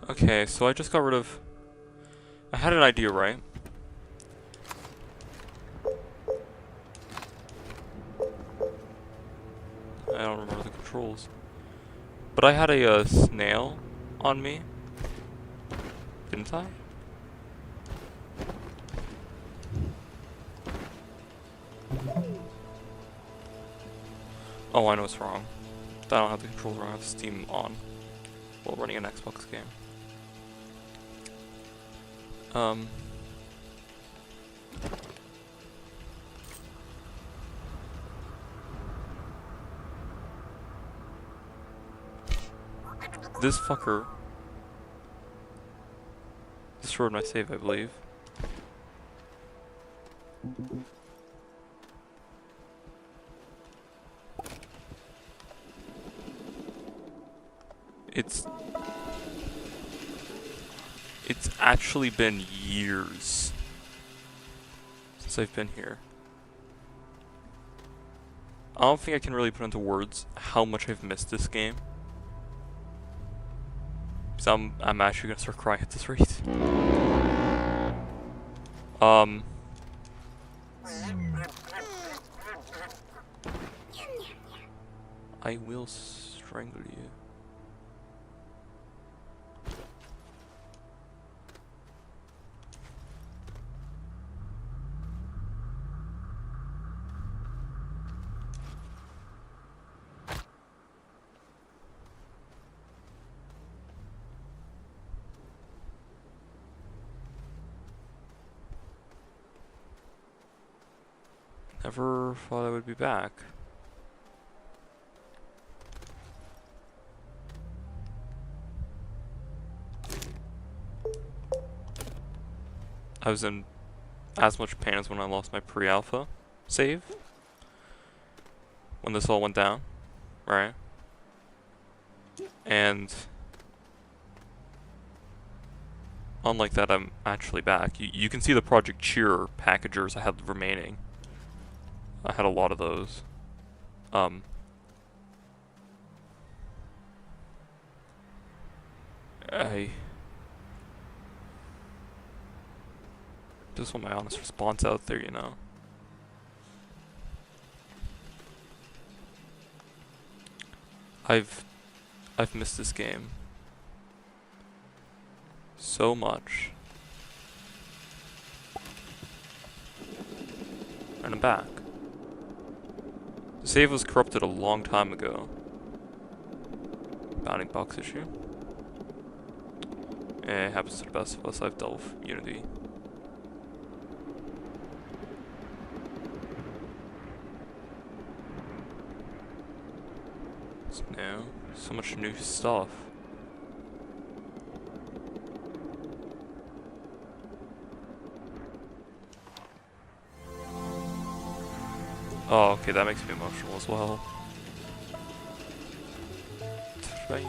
Okay, so I just got rid of... I had an idea, right? I don't remember the controls. But I had a snail on me, didn't I? Oh, I know what's wrong. I don't have the controller, I have Steam on while running an Xbox game. This fucker destroyed my save, I believe. It's actually been years since I've been here. I don't think I can really put into words how much I've missed this game. Because I'm actually gonna start crying at this rate. I will strangle you. Never thought I would be back. I was in as much pain as when I lost my pre-alpha save. When this all went down, right? And unlike that, I'm actually back. You can see the Project Cheer packagers I had remaining. I had a lot of those. I just want my honest response out there, you know. I've missed this game so much. And I'm back. The save was corrupted a long time ago. Bounding box issue. It happens to the best of us. I've dealt with Unity. It's new. So much new stuff. Oh, okay, that makes me emotional as well. Train.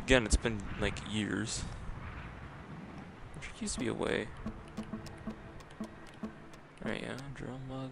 Again, it's been like years. There used to be a way. Right, yeah, drill mud.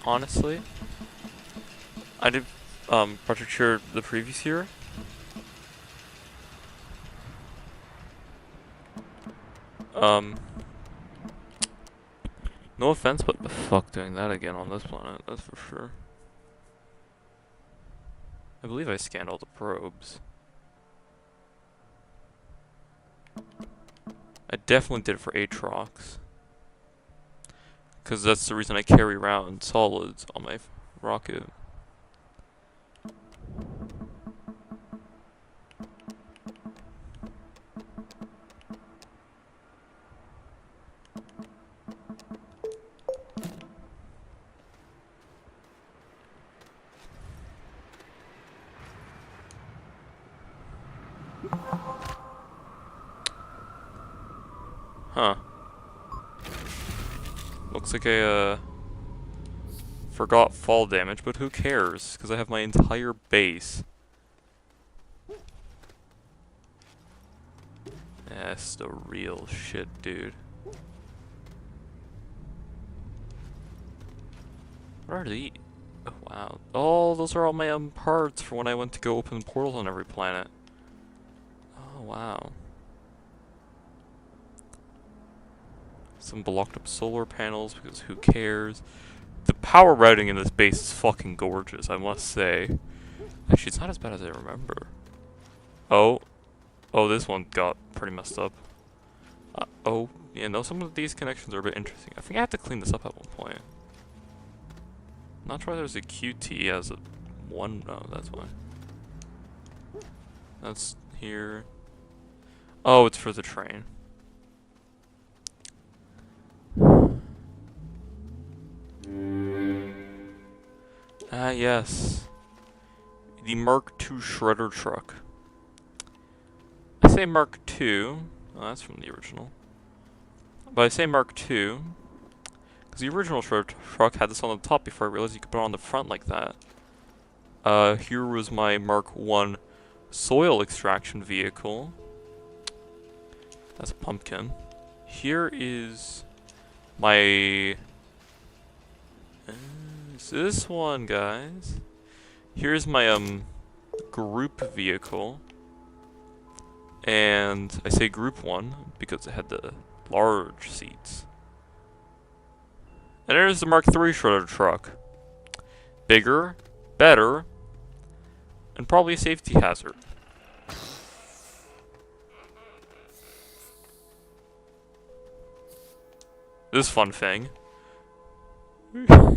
honestly. I did Project Cheer the previous year. No offense, but the fuck doing that again on this planet, that's for sure. I believe I scanned all the probes. I definitely did it for Aatrox. Because that's the reason I carry around solids on my rocket. Huh. Looks like I, forgot fall damage, but who cares? Because I have my entire base. That's the real shit, dude. What are these? Oh, wow. Oh, those are all my parts for when I went to go open portals on every planet. Oh, wow. Some blocked up solar panels, because who cares? The power routing in this base is fucking gorgeous, I must say. Actually, it's not as bad as I remember. Oh. Oh, this one got pretty messed up. Oh. Yeah, no, some of these connections are a bit interesting. I think I have to clean this up at one point. Not sure there's a QT as a one. No, that's why. That's here. Oh, it's for the train. Ah, yes. The Mark II shredder truck. I say Mark II. Oh, that's from the original. But I say Mark II because the original shredder truck had this on the top before I realized you could put it on the front like that. Here was my Mark I soil extraction vehicle. That's a pumpkin. Here is my... it's this one, guys. Here's my, group vehicle. And I say group 1 because it had the large seats. And there's the Mark III shredder truck. Bigger, better, and probably a safety hazard. This fun thing. Yeah,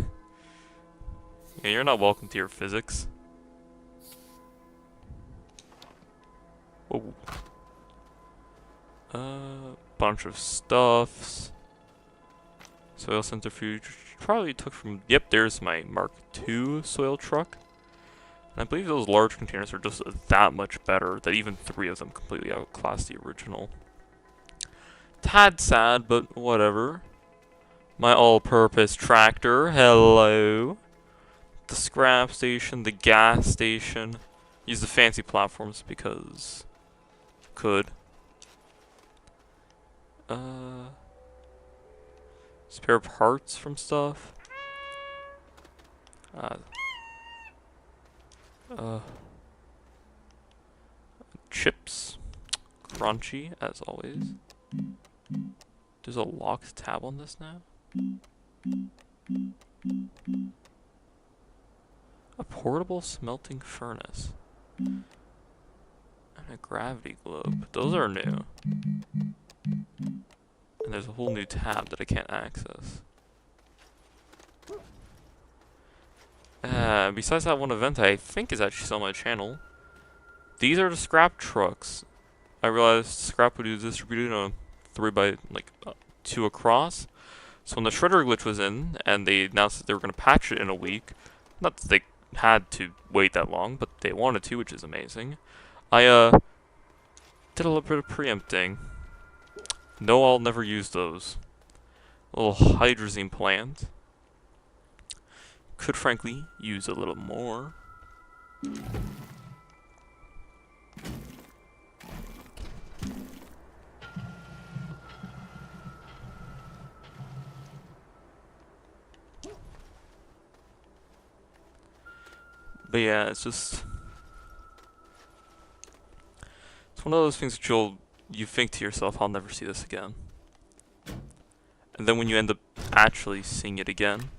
you're not welcome to your physics. Oh. Bunch of stuffs. Soil centrifuge. Probably took from... Yep, there's my Mark II soil truck. And I believe those large containers are just that much better that even 3 of them completely outclass the original. Tad sad, but whatever. My all-purpose tractor. Hello. The scrap station, the gas station. Use the fancy platforms because... could. Spare parts from stuff. Chips. Crunchy, as always. There's a locked tab on this now. A portable smelting furnace. And a gravity globe. Those are new. And there's a whole new tab that I can't access. Besides that one event I think is actually still on my channel. These are the scrap trucks. I realized scrap would be distributed on 3x2 across. So when the shredder glitch was in, and they announced that they were going to patch it in a week, not that they had to wait that long, but they wanted to, which is amazing. I did a little bit of preempting. No, I'll never use those. A little hydrazine plant. Could frankly use a little more. But yeah, it's just... It's one of those things that you think to yourself, I'll never see this again. And then when you end up actually seeing it again,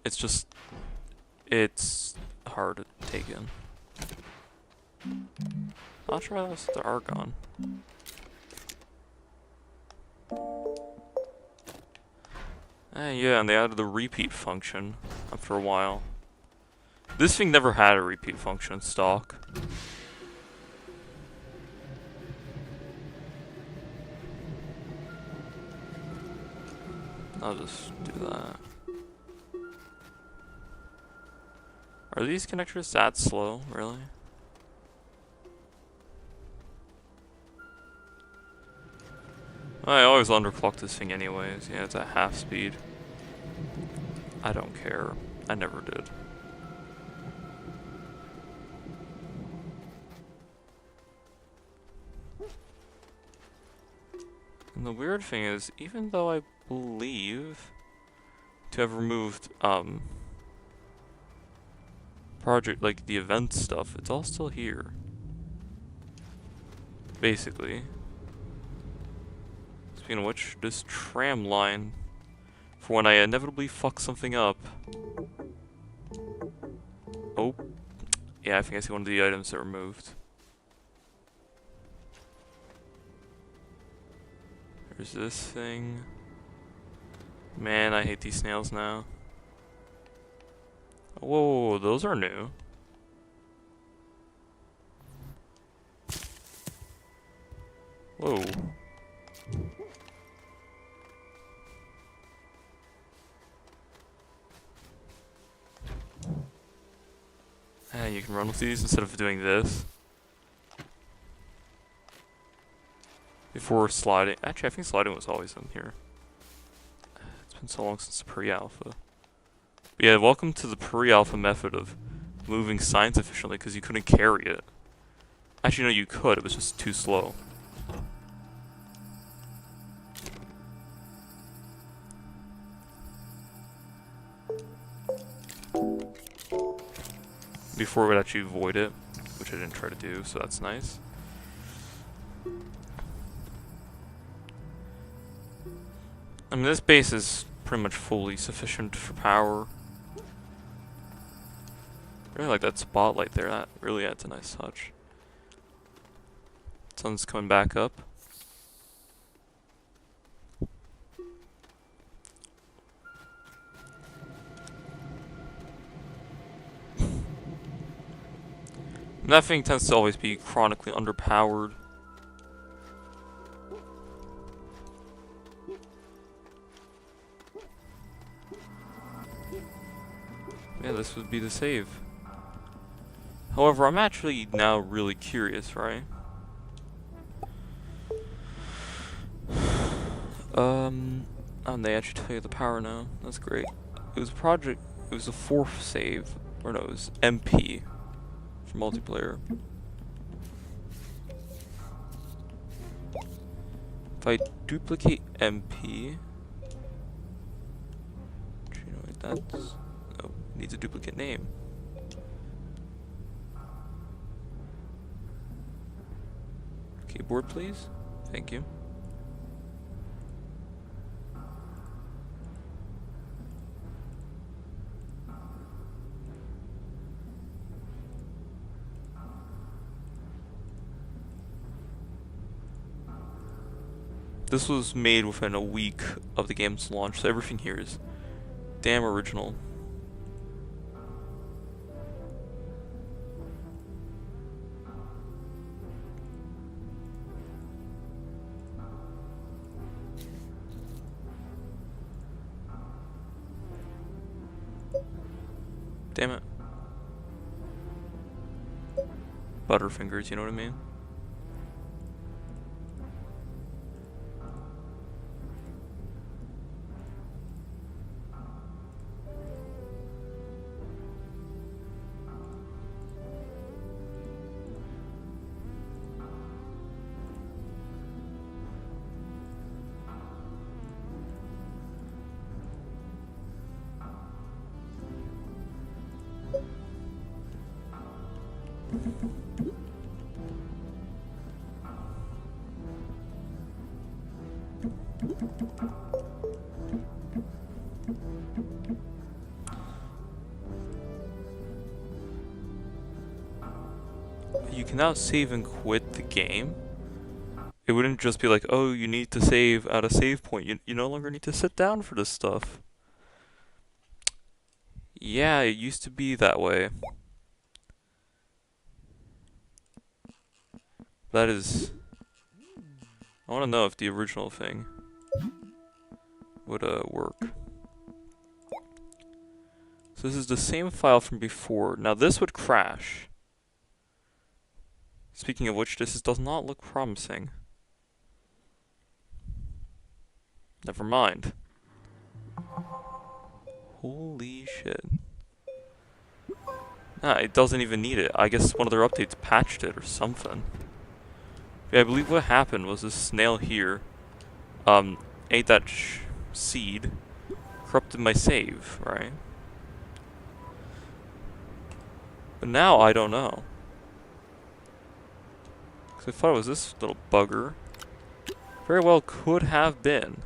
it's just... It's hard to take in. I'll try this with the Argon. Yeah, and they added the repeat function after a while. This thing never had a repeat function in stock. I'll just do that. Are these connectors that slow, really? I always underclock this thing anyways. Yeah, it's at half speed. I don't care. I never did. And the weird thing is, even though I believe to have removed project, like the event stuff, it's all still here. Basically. Speaking of which, this tram line, for when I inevitably fuck something up. Oh. Yeah, I think I see one of the items that were moved. There's this thing. Man, I hate these snails now. Whoa, those are new. Whoa. You can run with these instead of doing this. Before sliding. Actually, I think sliding was always in here. It's been so long since the pre-alpha. But yeah, welcome to the pre-alpha method of moving signs efficiently because you couldn't carry it. Actually, no, you could. It was just too slow. Before it would actually void it, which I didn't try to do, so that's nice. I mean, this base is pretty much fully sufficient for power. I really like that spotlight there, that really adds a nice touch. Sun's coming back up. And that thing tends to always be chronically underpowered. Yeah, this would be the save. However, I'm actually now really curious, right? Oh, and they actually tell you the power now. That's great. It was a project, it was a fourth save. Or no, it was MP. For multiplayer. If I duplicate MP, do you know what that's? No, it needs a duplicate name. Keyboard, please. Thank you. This was made within a week of the game's launch, so everything here is damn original. Damn it. Butterfingers, you know what I mean? You can now save and quit the game. It wouldn't just be like, oh, you need to save at a save point. You no longer need to sit down for this stuff. Yeah, it used to be that way. That is... I want to know if the original thing would work. So this is the same file from before. Now this would crash. Speaking of which, does not look promising. Never mind. Holy shit. Nah, it doesn't even need it. I guess one of their updates patched it or something. Yeah, I believe what happened was this snail here ate that seed, corrupted my save, right? But now I don't know. Because I thought it was this little bugger. Very well could have been.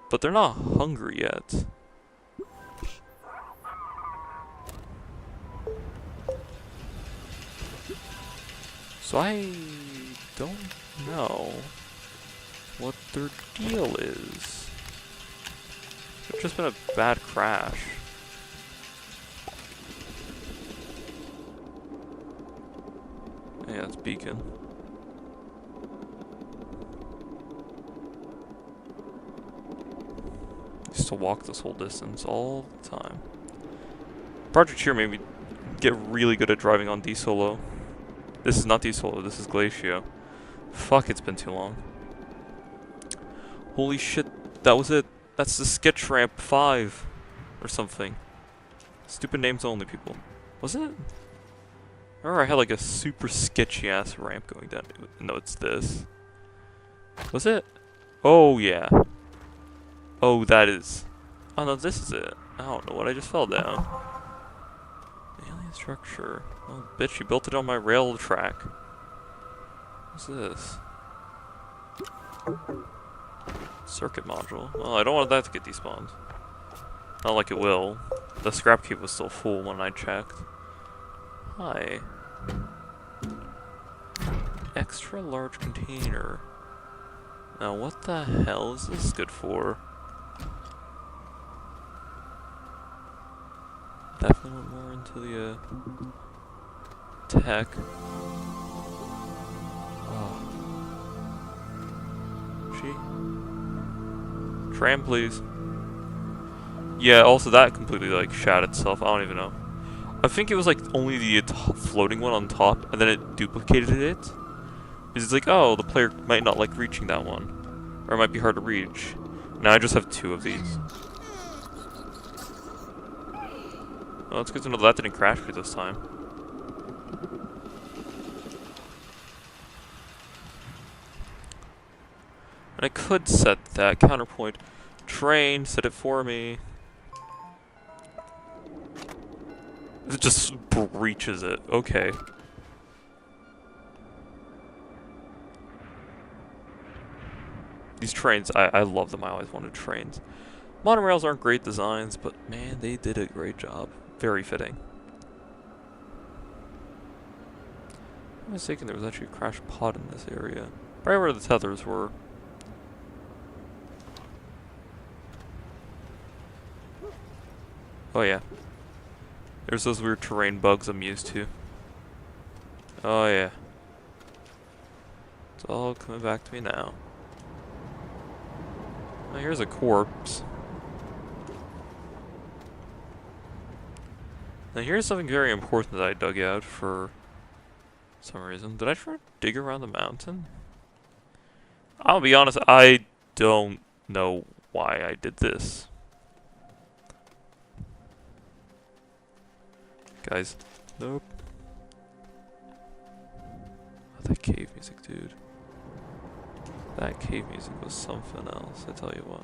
But they're not hungry yet. So I don't know what their deal is. It's just been a bad crash. Yeah, it's beacon. Used to walk this whole distance all the time. Project here made me get really good at driving on D-Solo. This is not D-Solo, this is Glacio. Fuck, it's been too long. Holy shit, that was it. That's the sketch ramp 5 or something. Stupid names only, people. Was it? Or I had like a super sketchy ass ramp going down. No, it's this. Was it? Oh yeah. Oh, that is. Oh no, this is it. I don't know what I just fell down. Alien structure. Oh bitch, you built it on my rail track. What's this? Circuit module. Well, I don't want that to get despawned. Not like it will. The scrap cube was still full when I checked. Hi. Extra large container. Now what the hell is this good for? Definitely went more into the tech. Oh. Tram, please. Yeah, also that completely like shat itself. I don't even know. I think it was like only the floating one on top, and then it duplicated it. Because it's like, oh, the player might not like reaching that one, or it might be hard to reach. Now I just have 2 of these. Well, it's good to know that didn't crash me this time. And I could set that counterpoint. Train, set it for me. It just breaches it. Okay. These trains, I love them. I always wanted trains. Monorails aren't great designs, but man, they did a great job. Very fitting. I'm mistaken, there was actually a crash pod in this area. Right where the tethers were. Oh yeah. There's those weird terrain bugs I'm used to. Oh yeah. It's all coming back to me now. Oh, here's a corpse. Now here's something very important that I dug out for some reason. Did I try to dig around the mountain? I'll be honest, I don't know why I did this. Guys, nope. Oh, that cave music, dude. That cave music was something else, I tell you what.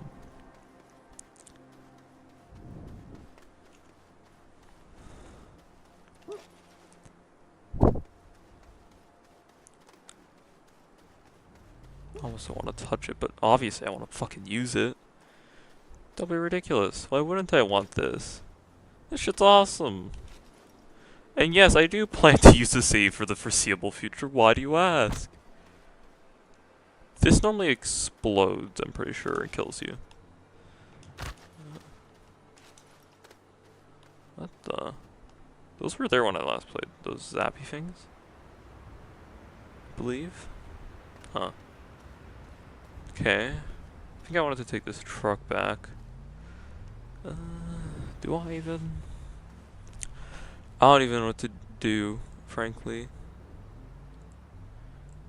I almost don't want to touch it, but obviously I want to fucking use it. That'll be ridiculous. Why wouldn't I want this? This shit's awesome. And yes, I do plan to use the save for the foreseeable future. Why do you ask? This normally explodes, I'm pretty sure, and kills you. What the? Those were there when I last played. Those zappy things? I believe? Huh. Okay. I think I wanted to take this truck back. Do I even? I don't even know what to do, frankly.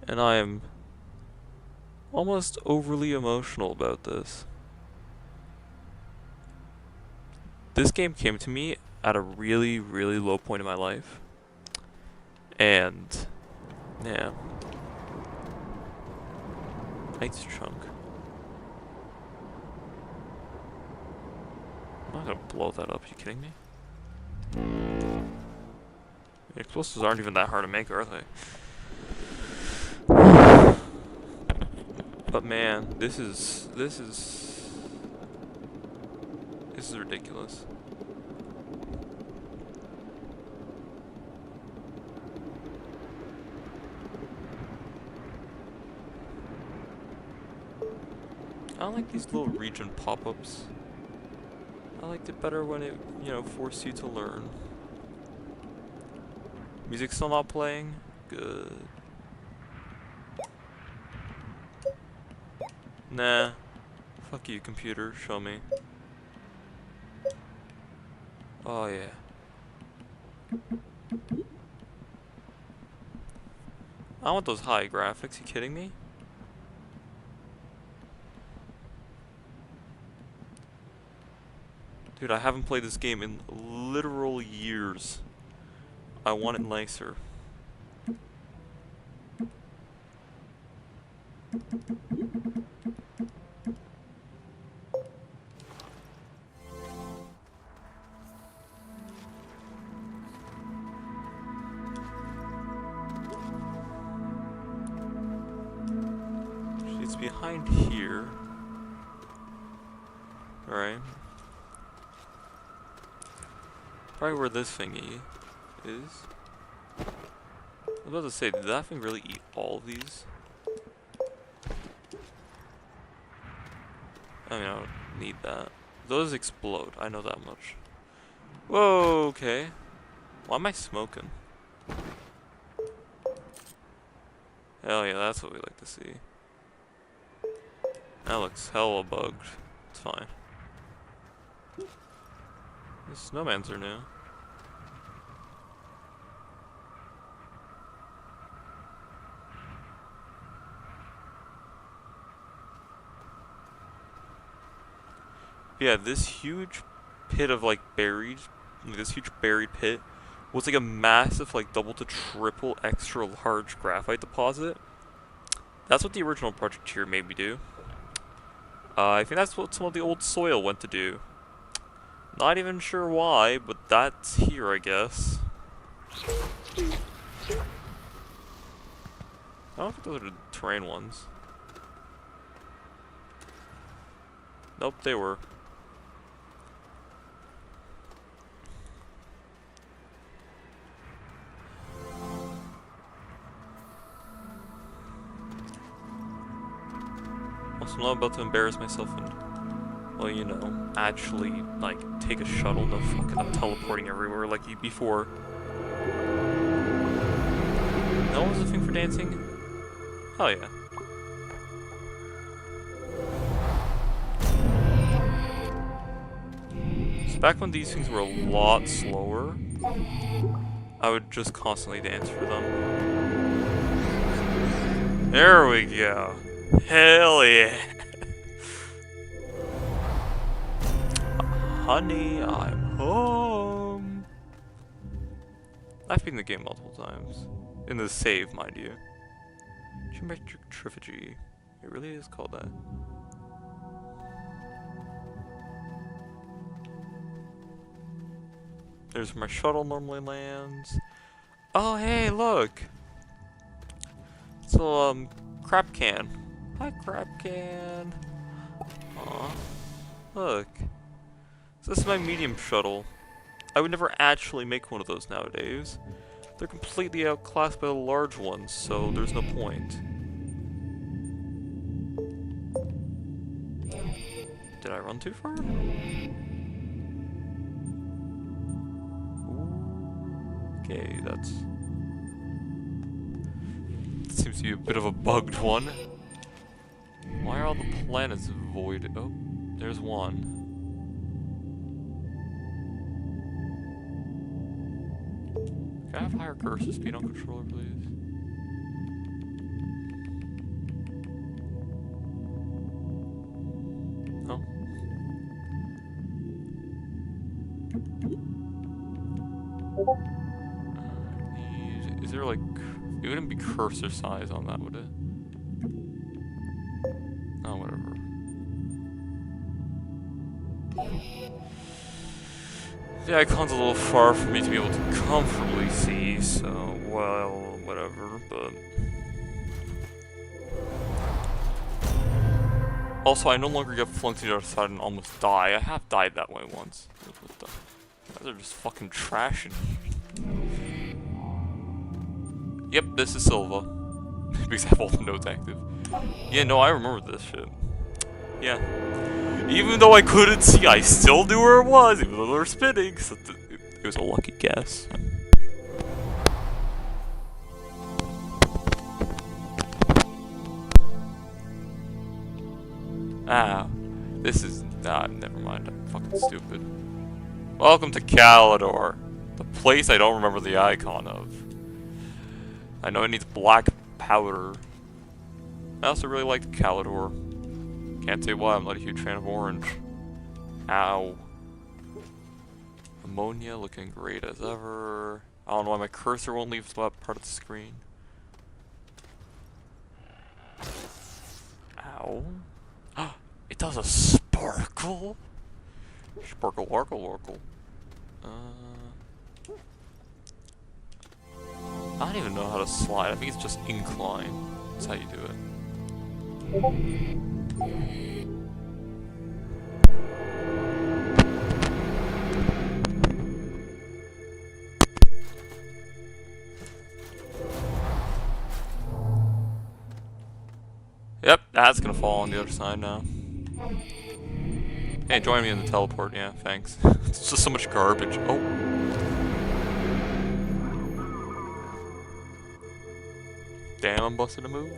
And I am almost overly emotional about this. This game came to me at a really, really low point in my life. And, yeah. Nice chunk. I'm not gonna blow that up, are you kidding me? The explosives aren't even that hard to make, are they? But man, this is ridiculous. I don't like these little region pop-ups. I liked it better when it, you know, forced you to learn. Music's still not playing? Good. Nah. Fuck you, computer. Show me. Oh, yeah. I want those high graphics. You kidding me? Dude, I haven't played this game in literal years. I want it nicer. It's behind here. Alright. Probably where this thingy is. I was about to say, did that thing really eat all of these? I mean, I don't need that. Those explode, I know that much. Whoa, okay. Why am I smoking? Hell yeah, that's what we like to see. That looks hella bugged. It's fine. The snowmans are new. Yeah, this huge pit of like buried, this huge buried pit was like a massive like double to triple extra large graphite deposit. That's what the original project here made me do. I think that's what some of the old soil went to do. Not even sure why, but that's here, I guess. I don't know if those are the terrain ones. Nope, they were. Also, I'm not about to embarrass myself and, well, you know, actually, like, take a shuttle. No fucking, I'm teleporting everywhere like before. That was the thing for dancing? Oh yeah. So back when these things were a lot slower, I would just constantly dance for them. There we go. Hell yeah. Honey, I'm home. I've beaten the game multiple times. In the save, mind you. Geometric Trilogy. It really is called that. There's where my shuttle normally lands. Oh, hey, look! It's a, crap can. Hi, crab can. Aw. Look. So this is my medium shuttle. I would never actually make one of those nowadays. They're completely outclassed by the large ones, so there's no point. Did I run too far? Okay, that seems to be a bit of a bugged one. Why are all the planets void? Oh, there's one. Can I have higher cursor speed on controller, please? Oh. Is there like... It wouldn't be cursor size on that, would it? Oh, whatever. The icon's a little far for me to be able to comfortably see, so, well, whatever, but... Also, I no longer get flunked to the other side and almost die. I have died that way once. What the... You guys are just fucking trashing. Yep, this is Silva. Because I have all the notes active. Yeah, no, I remember this shit. Yeah. Even though I couldn't see, I still knew where it was, even though they were spinning. So it was a lucky guess. Ah, this is... never mind. I'm fucking stupid. Welcome to Calidor. The place I don't remember the icon of. I know it needs black powder. I also really like Calidor. Can't say why, I'm not a huge fan of orange. Ow. Ammonia looking great as ever. I don't know why my cursor won't leave that part of the screen. Ow. It does a sparkle? Sparkle, warkle, warkle. I don't even know how to slide. I think it's just incline. That's how you do it. Yep, that's gonna fall on the other side now. Hey, join me in the teleport. Yeah, thanks. It's just so much garbage. Oh. Damn, I'm busting a move.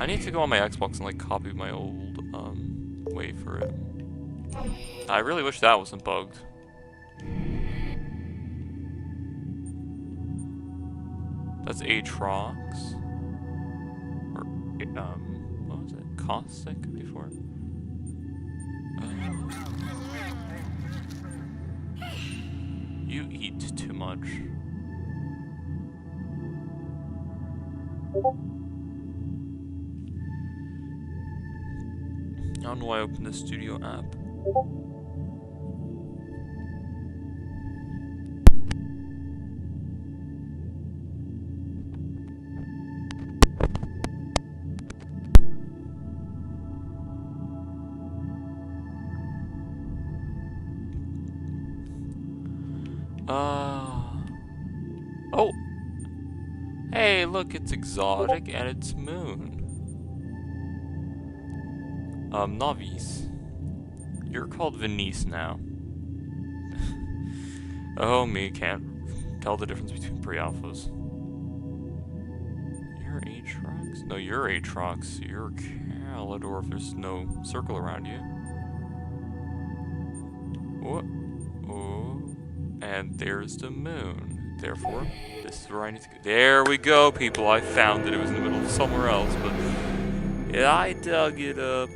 I need to go on my Xbox and like copy my old way for it. I really wish that wasn't bugged. That's Aatrox. Or what was it? Caustic before? You eat too much. I don't know why I opened the studio app. Oh! Hey, look, it's exotic and it's moon. Novice. You're called Venice now. Oh, me can't tell the difference between pre-alphas. You're Aatrox? No, you're Aatrox. You're Calidor if there's no circle around you. What? Oh. And there's the moon. Therefore, this is where I need to go. There we go, people. I found it. It was in the middle of somewhere else, but yeah, I dug it up.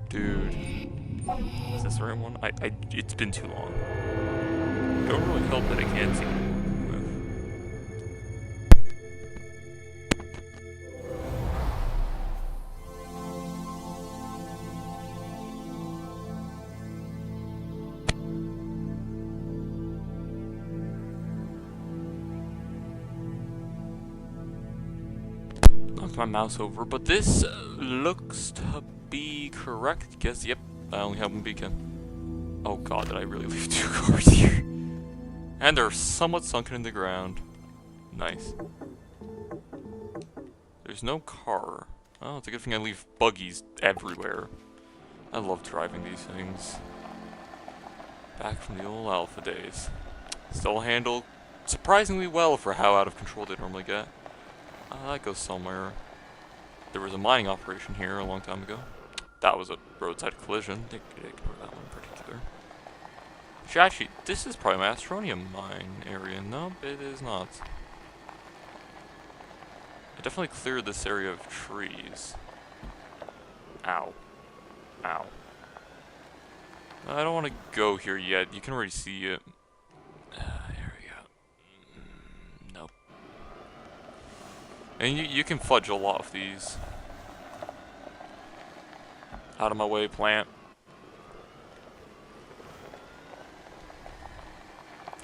Dude. Is this the right one? It's been too long. Don't really help that I can't see. my mouse over, but this looks to be correct. Guess, yep, I only have one beacon. Oh god, did I really leave 2 cars here? And they're somewhat sunken in the ground. Nice. There's no car. Oh, it's a good thing I leave buggies everywhere. I love driving these things. Back from the old alpha days. Still handle surprisingly well for how out of control they normally get. That goes somewhere. There was a mining operation here a long time ago. That was a roadside collision. Ignore that one in particular. Actually, this is probably my Astronium mine area. Nope, it is not. I definitely cleared this area of trees. Ow. Ow. I don't want to go here yet. You can already see it. Here we go. Nope. And you can fudge a lot of these. Out of my way, plant.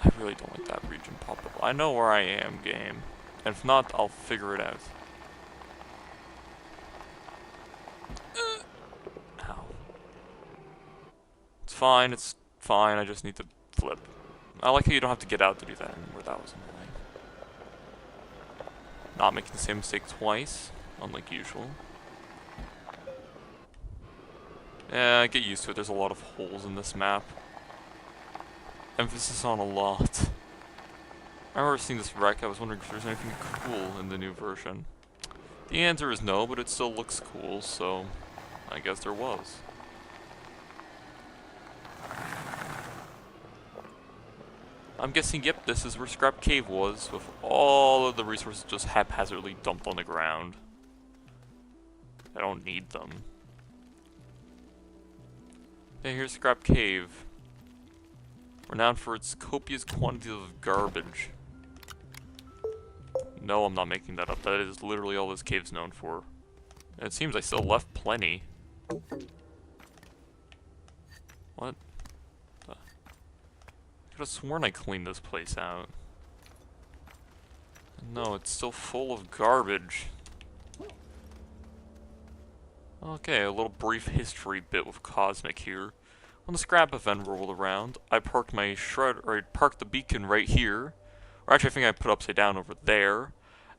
I really don't like that region pop up. I know where I am, game. And if not, I'll figure it out. Ow. It's fine, I just need to flip. I like how you don't have to get out to do that anymore, that was annoying. Not making the same mistake twice, unlike usual. Yeah, I get used to it, there's a lot of holes in this map. Emphasis on a lot. I remember seeing this wreck, I was wondering if there's anything cool in the new version. The answer is no, but it still looks cool, so I guess there was. I'm guessing, yep, this is where Scrap Cave was, with all of the resources just haphazardly dumped on the ground. I don't need them. Okay, here's Scrap Cave. Renowned for its copious quantities of garbage. No, I'm not making that up. That is literally all this cave's known for. And it seems I still left plenty. What? I could have sworn I cleaned this place out. No, it's still full of garbage. Okay, a little brief history bit with Cosmic here. When the scrap event rolled around, I parked my I parked the beacon right here. Or actually, I think I put it upside down over there.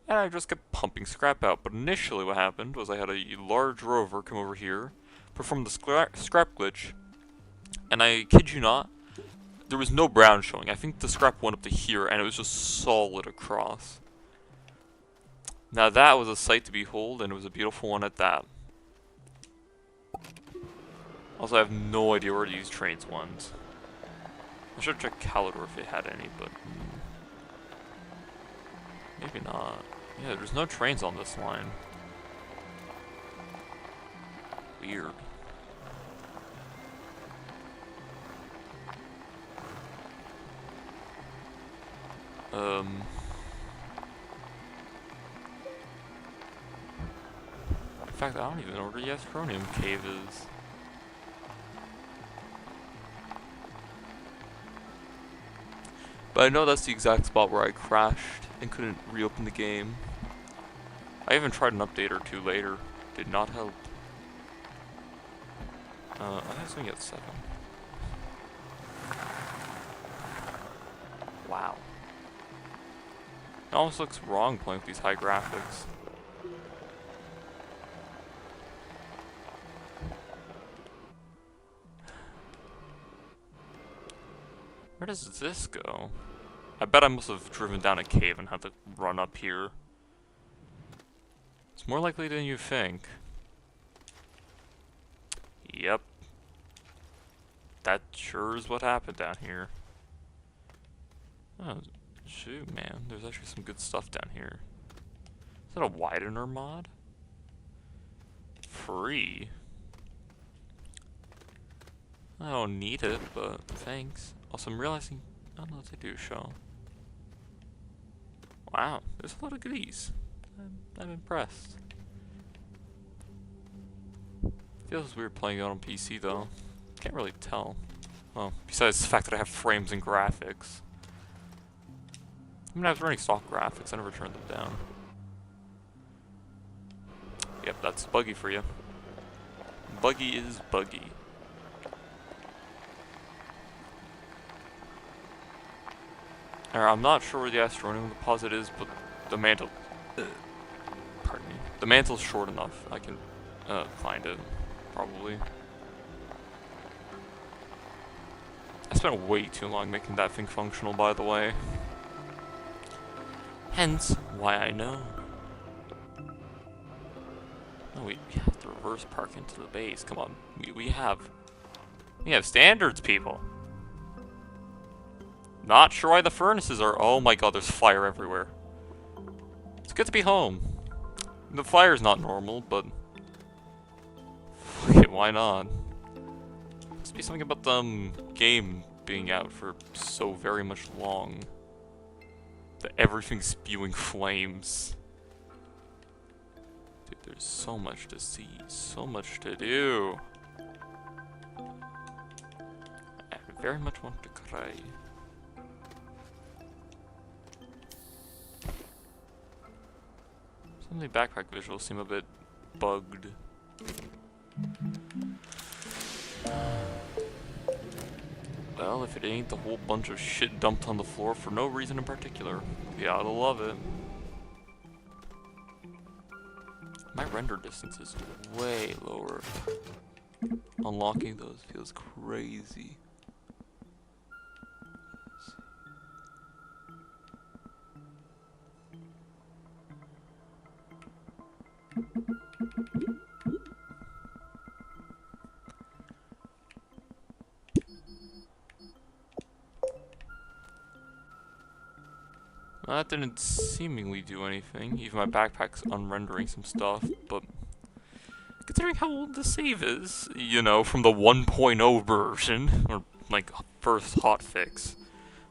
And I just kept pumping scrap out. But initially what happened was I had a large rover come over here, perform the scrap glitch, and I kid you not, there was no brown showing. I think the scrap went up to here, and it was just solid across. Now that was a sight to behold, and it was a beautiful one at that. Also, I have no idea where these trains went. I should check Calidor if it had any, but maybe not. Yeah, there's no trains on this line. Weird. In fact, I don't even know where the Astroneer cave is. But I know that's the exact spot where I crashed and couldn't reopen the game. I even tried an update or two later. Did not help. I have something at 7. Wow. It almost looks wrong playing with these high graphics. Where does this go? I bet I must have driven down a cave and had to run up here. It's more likely than you think. Yep. That sure is what happened down here. Oh, shoot, man. There's actually some good stuff down here. Is that a widener mod? Free? I don't need it, but thanks. Also, I'm realizing... I don't know what they do show. Wow, there's a lot of goodies. I'm impressed. Feels weird playing it on PC though. Can't really tell. Well, besides the fact that I have frames and graphics. I mean, I was running stock graphics, I never turned them down. Yep, that's buggy for you. Buggy is buggy. I'm not sure where the Astroneer deposit is, but the mantle... pardon me. The mantle's short enough. I can find it, probably. I spent way too long making that thing functional, by the way. Hence, why I know. No, we have to reverse park into the base. Come on, we have standards, people. Not sure why the furnaces are. Oh my god, there's fire everywhere. It's good to be home. The fire's not normal, but fuck it, why not? Must be something about the game being out for so very much long that everything's spewing flames. Dude, there's so much to see, so much to do. I very much want to cry. Some of the backpack visuals seem a bit bugged. Well, if it ain't the whole bunch of shit dumped on the floor for no reason in particular, you gotta love it. My render distance is way lower. Unlocking those feels crazy. That didn't seemingly do anything. Even my backpack's unrendering some stuff, but considering how old the save is, you know, from the 1.0 version, or like first hotfix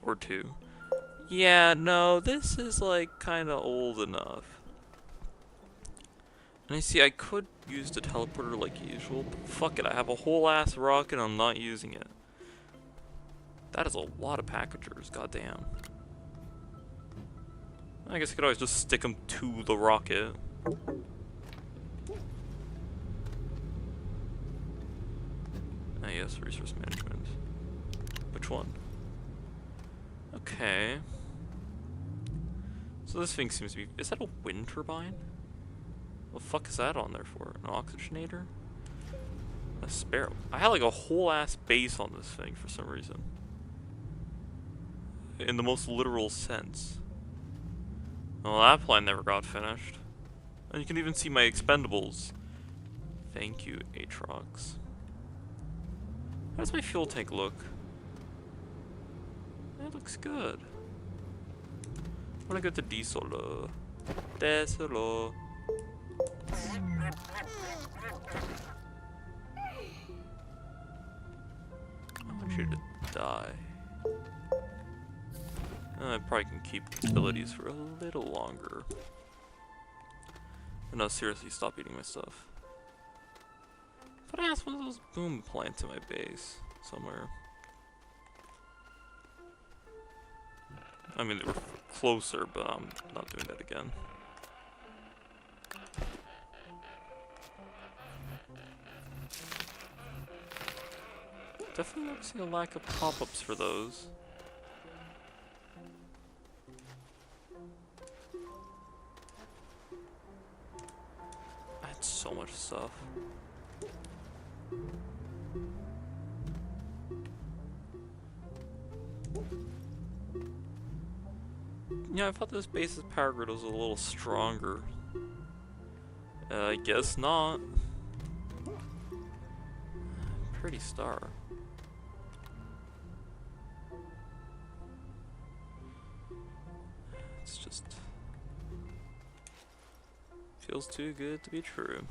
or two. Yeah, no, this is like kinda old enough. And I see I could use the teleporter like usual, but fuck it, I have a whole ass rocket and I'm not using it. That is a lot of packagers, goddamn. I guess I could always just stick them to the rocket. Ah yes, resource management. Which one? Okay. So this thing seems to be... Is that a wind turbine? What the fuck is that on there for? An oxygenator? A spare... I had like a whole ass base on this thing for some reason. In the most literal sense. Well, that plan never got finished. And you can even see my expendables. Thank you, Aatrox. How does my fuel tank look? It looks good. I wanna go to Diesel. Diesel. I want you to die. I probably can keep abilities for a little longer. But no, seriously, stop eating my stuff. But I asked one of those boom plants in my base somewhere. I mean, they were closer, but I'm not doing that again. Definitely noticing a lack of pop-ups for those. I had so much stuff. Yeah, I thought this base's power grid was a little stronger. I guess not. Pretty star. It's just... feels too good to be true.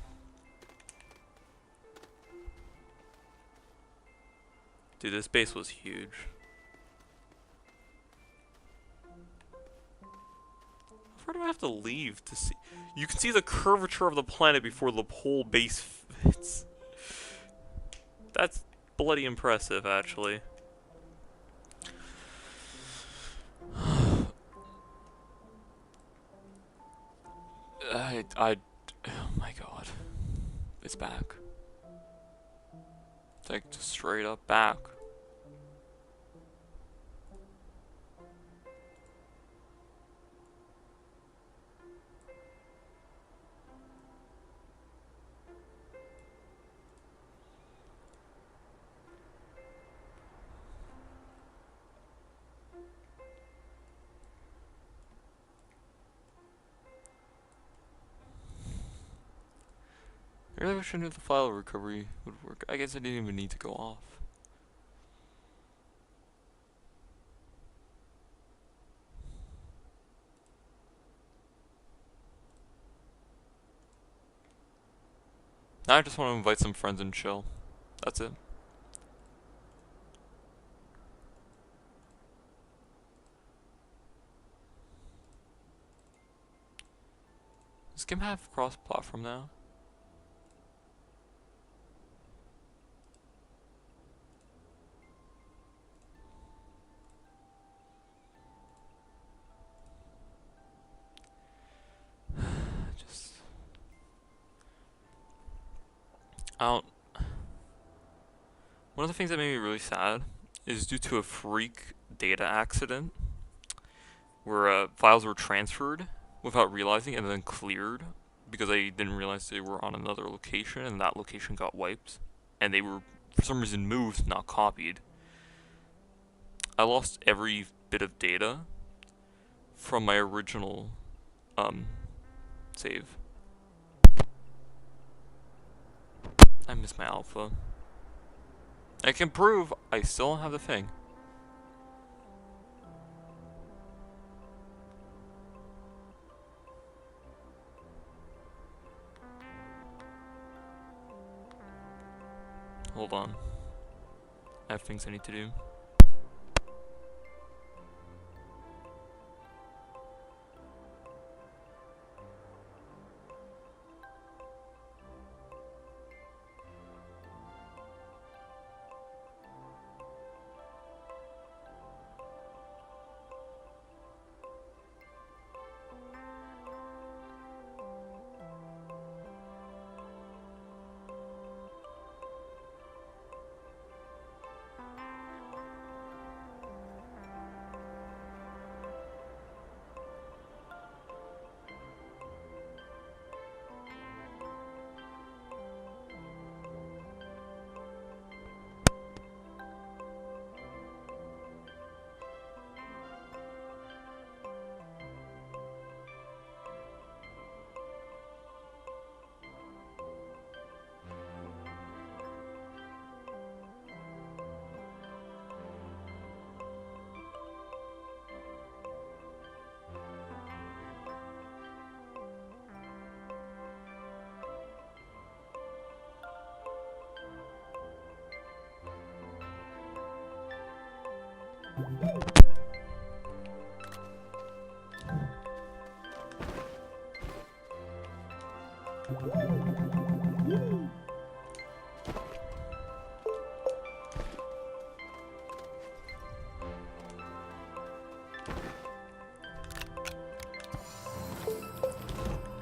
Dude, this base was huge. How far do I have to leave to see? You can see the curvature of the planet before the whole base fits. That's bloody impressive, actually. Oh my god. it's back. It's like just straight up back. I really wish I knew the file recovery would work. I guess I didn't even need to go off. Now I just want to invite some friends and chill. That's it. Does Game have cross-platform now? Just... I don't... One of the things that made me really sad is due to a freak data accident where files were transferred without realizing and then cleared because I didn't realize they were on another location and that location got wiped and they were for some reason moved, not copied. I lost every bit of data from my original save. I miss my alpha. I can prove I still have the thing. Hold on. I have things I need to do.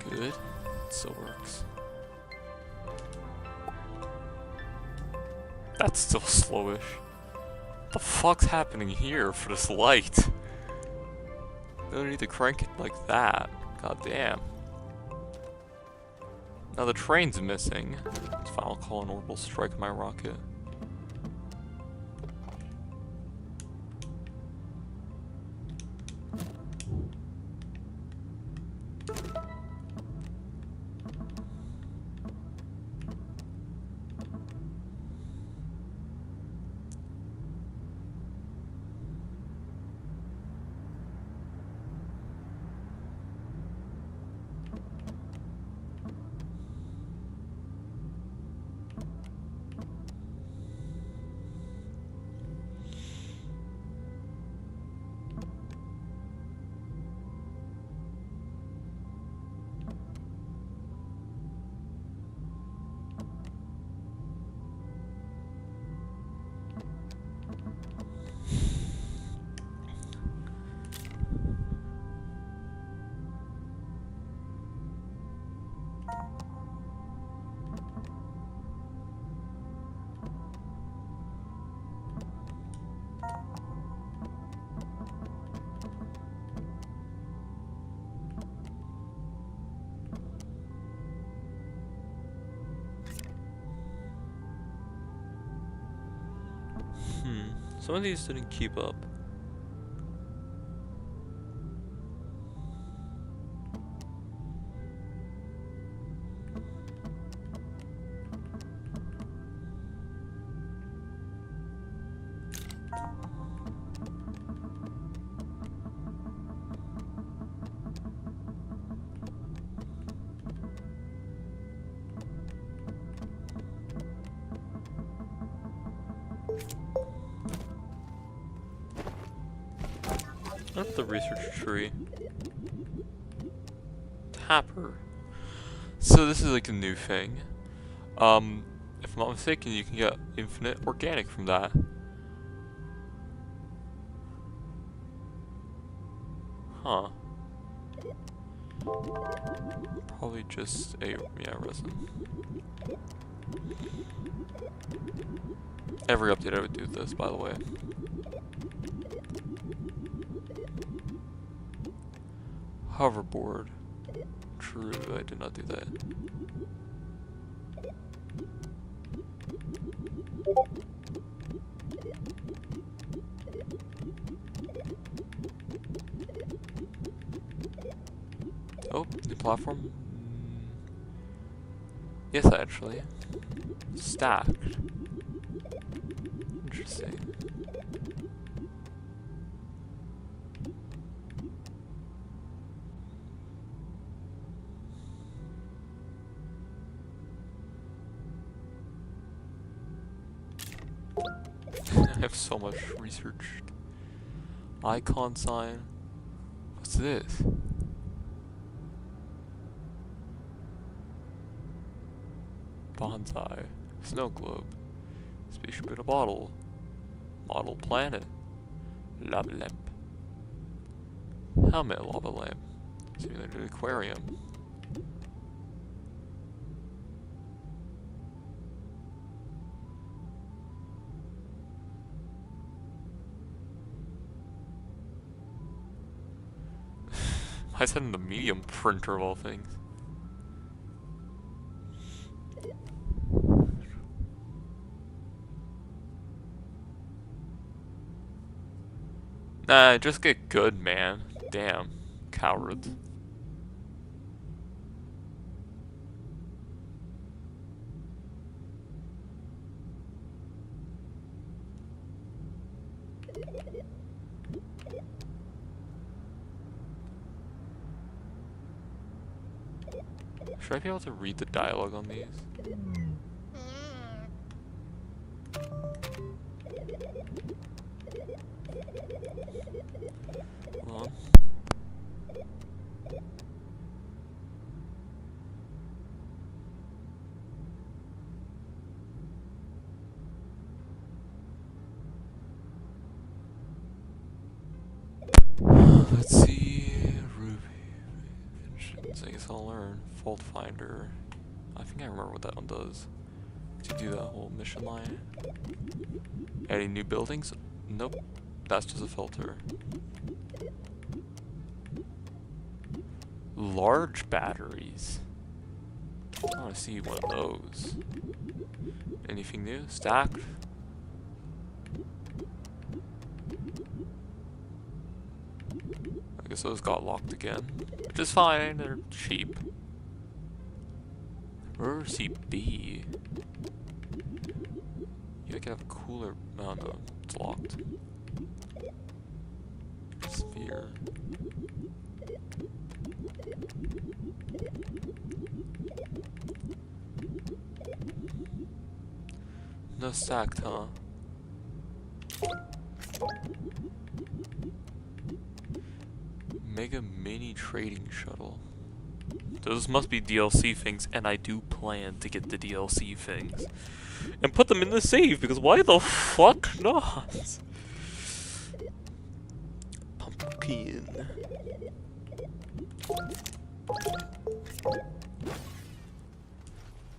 Good. It still works. That's still slowish. What the fuck's happening here for this light? Don't need to crank it like that. God damn. Now the train's missing. It's fine, I'll call an orbital strike my rocket. Some of these didn't keep up. Not the research tree. Tapper. So this is like a new thing. If I'm not mistaken, you can get infinite organic from that. Huh. Probably just a, yeah, resin. Every update I would do this, by the way. Hoverboard. True, I did not do that. Oh, new platform? Yes, actually. Stacked. Interesting. I have so much research. Icon sign. What's this? Bonsai. Snow globe. Spaceship in a bottle. Model planet. Lava lamp. Helmet lava lamp. Simulated aquarium. I said in the medium printer of all things. Nah, just get good, man. Damn. Cowards. Should I be able to read the dialogue on these? Hold on. Let's see. Ruby. I guess I'll learn. Fault finder. I think I remember what that one does. To do that whole mission line. Adding new buildings? Nope. That's just a filter. Large batteries. I want to see one of those. Anything new? Stacked? I guess those got locked again. Which is fine, they're cheap. Where is B? You could have a cooler. Oh no, it's locked. Sphere. No stacked, huh? Mega mini trading shuttle. Those must be DLC things, and I do plan to get the DLC things. And put them in the save, because why the fuck not? Pumpkin.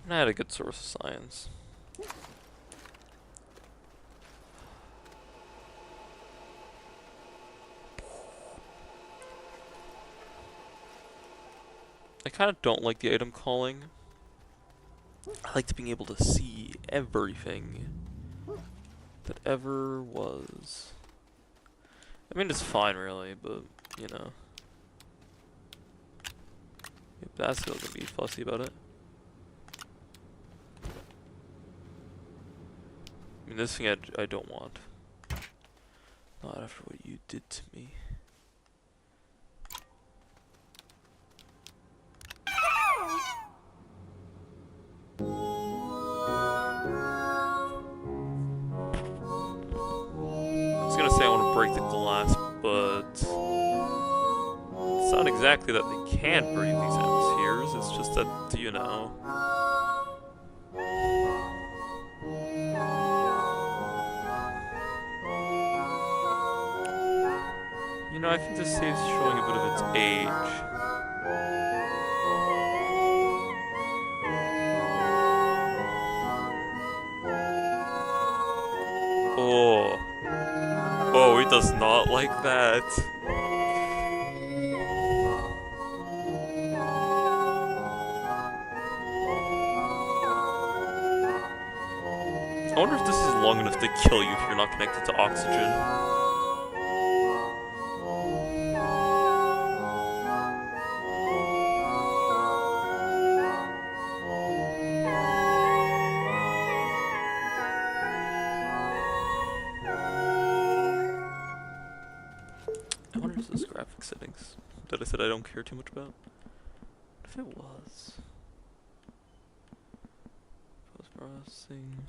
And I had a good source of science. I kind of don't like the item calling. I like being able to see everything. that ever was. I mean, it's fine, really, but, you know. That's still gonna be fussy about it. I mean, this thing I don't want. Not after what you did to me. I was gonna say I want to break the glass, but it's not exactly that they can't breathe these atmospheres, it's just that, you know. You know, I think this save's showing a bit of its age. Oh. Oh, he does not like that. I wonder if this is long enough to kill you if you're not connected to oxygen. I wonder if this is graphic settings that I said I don't care too much about. What if it was? Post-processing.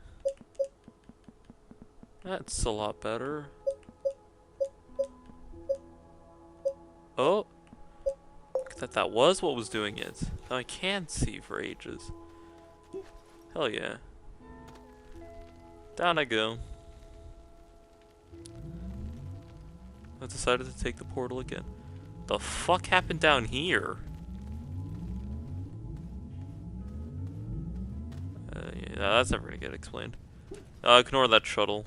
That's a lot better. Oh! Look at that was what was doing it. Now I can see for ages. Hell yeah. Down I go. I decided to take the portal again. The fuck happened down here? Yeah, that's never gonna get explained. Ignore that shuttle.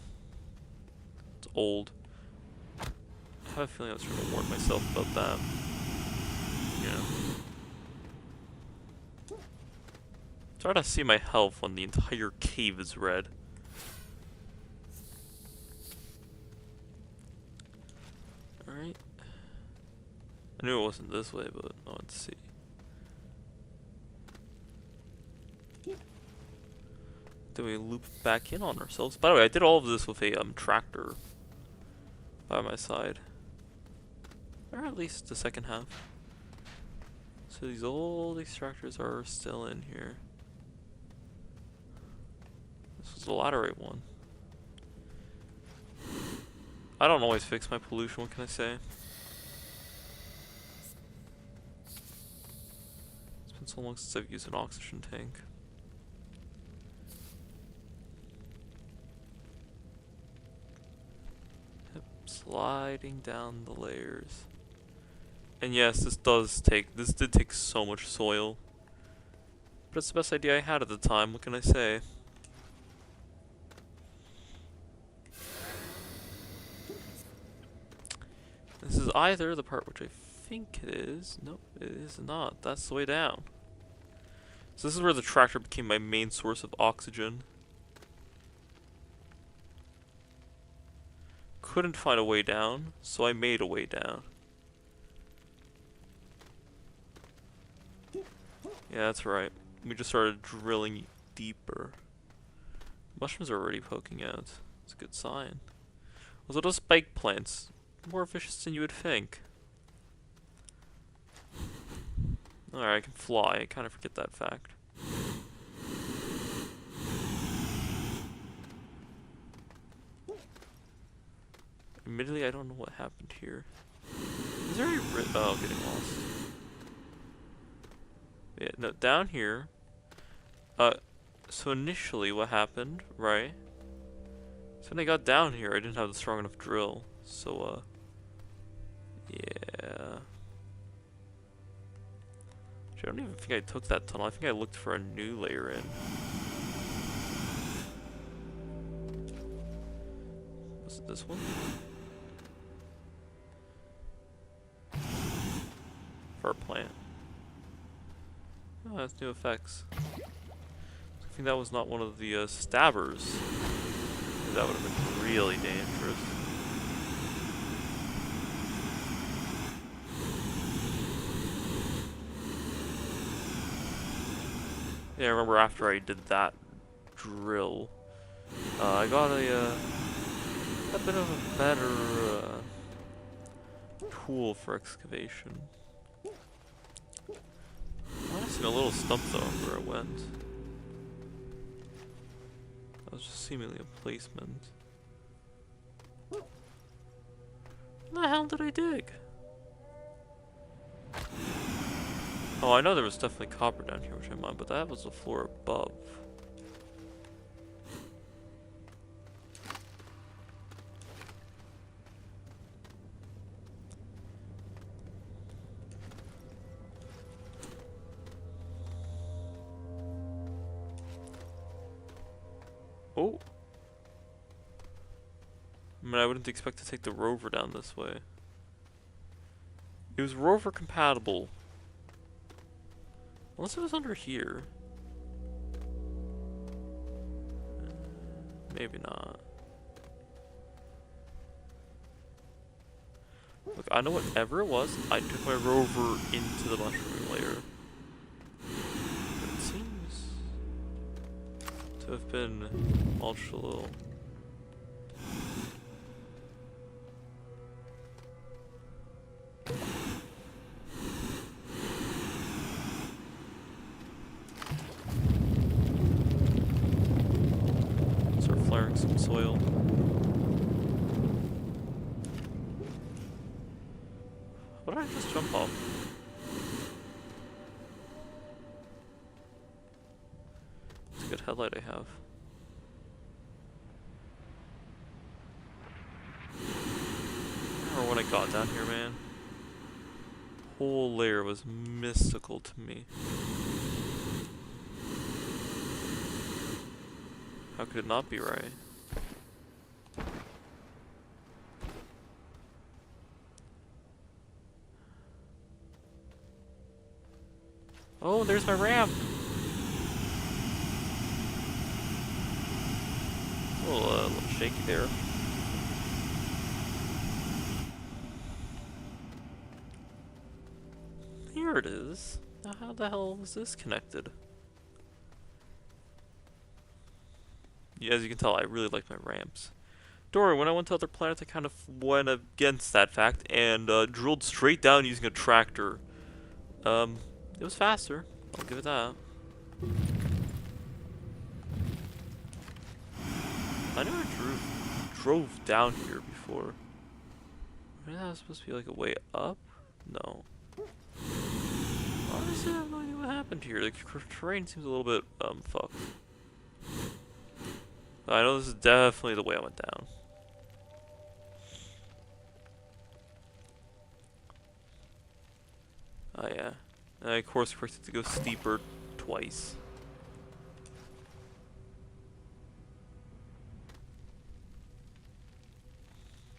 It's old. I have a feeling I was trying to warn myself about that. Yeah. It's hard to see my health when the entire cave is red. Alright. I knew it wasn't this way, but let's see. Then we loop back in on ourselves. By the way, I did all of this with a tractor by my side. Or at least the second half. So these tractors are still in here. This was the laterite one. I don't always fix my pollution, what can I say? It's been so long since I've used an oxygen tank. Yep, sliding down the layers. And yes, this did take so much soil. But it's the best idea I had at the time, what can I say? This is either the part which I think it is. Nope, it is not. That's the way down. So this is where the tractor became my main source of oxygen. Couldn't find a way down, so I made a way down. Yeah, that's right. We just started drilling deeper. Mushrooms are already poking out. It's a good sign. Also, those spike plants, more vicious than you would think. Alright, I can fly. I kind of forget that fact. Admittedly, I don't know what happened here. Is there any oh, getting lost. Yeah, no, down here. So initially what happened, right? So when I got down here, I didn't have the strong enough drill. So, yeah. I don't even think I took that tunnel. I think I looked for a new layer in. Was it this one? For a plant. Oh, that's new effects. I think that was not one of the stabbers that would have been really dangerous. Yeah, I remember after I did that drill, I got a bit of a better tool for excavation. I seen a little stump though where it went. That was just seemingly a placement. What the hell did I dig? Oh, I know there was definitely copper down here, which I mined, but that was the floor above. Oh! I mean, I wouldn't expect to take the rover down this way. It was rover compatible. Unless it was under here. Maybe not. Look, I know whatever it was, I took my rover into the mushroom layer. But it seems to have been mulched a little. Start flaring some soil. What did I just jump off? It's a good headlight I have. I remember when I got down here, man. Whole layer was mystical to me. How could it not be right? Oh, there's my ramp! A little shaky there. Here it is. Now how the hell was this connected? Yeah, as you can tell, I really like my ramps. Don't worry, when I went to other planets, I kind of went against that fact and drilled straight down using a tractor. It was faster. I'll give it that. I never drove down here before. Maybe that was supposed to be like a way up? No. Honestly, I have no idea what happened here. The terrain seems a little bit, fucked. I know this is definitely the way I went down. Oh yeah. And I course corrected to go steeper twice.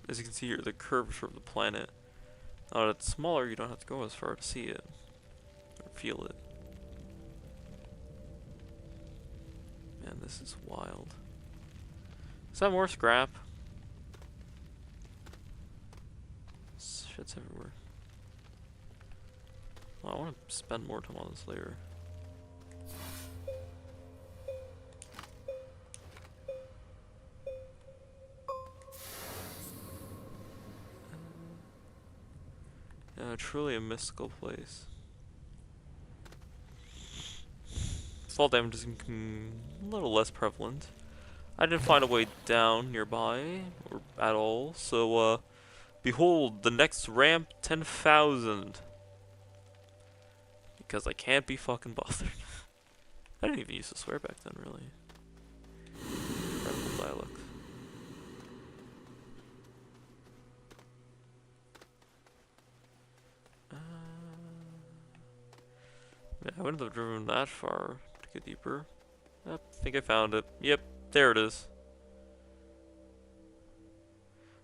As you can see here, the curvature of the planet. Now that it's smaller, you don't have to go as far to see it. Or feel it. Man, this is wild. Is that more scrap? Shit's everywhere. Well, I want to spend more time on this layer. Yeah, truly a mystical place. Fall damage is a little less prevalent. I didn't find a way down nearby, or at all, so, behold, the next ramp 10,000. Because I can't be fucking bothered. I didn't even use to swear back then, really. Incredible dialect. Yeah, I wouldn't have driven that far to get deeper. I think I found it. Yep, there it is.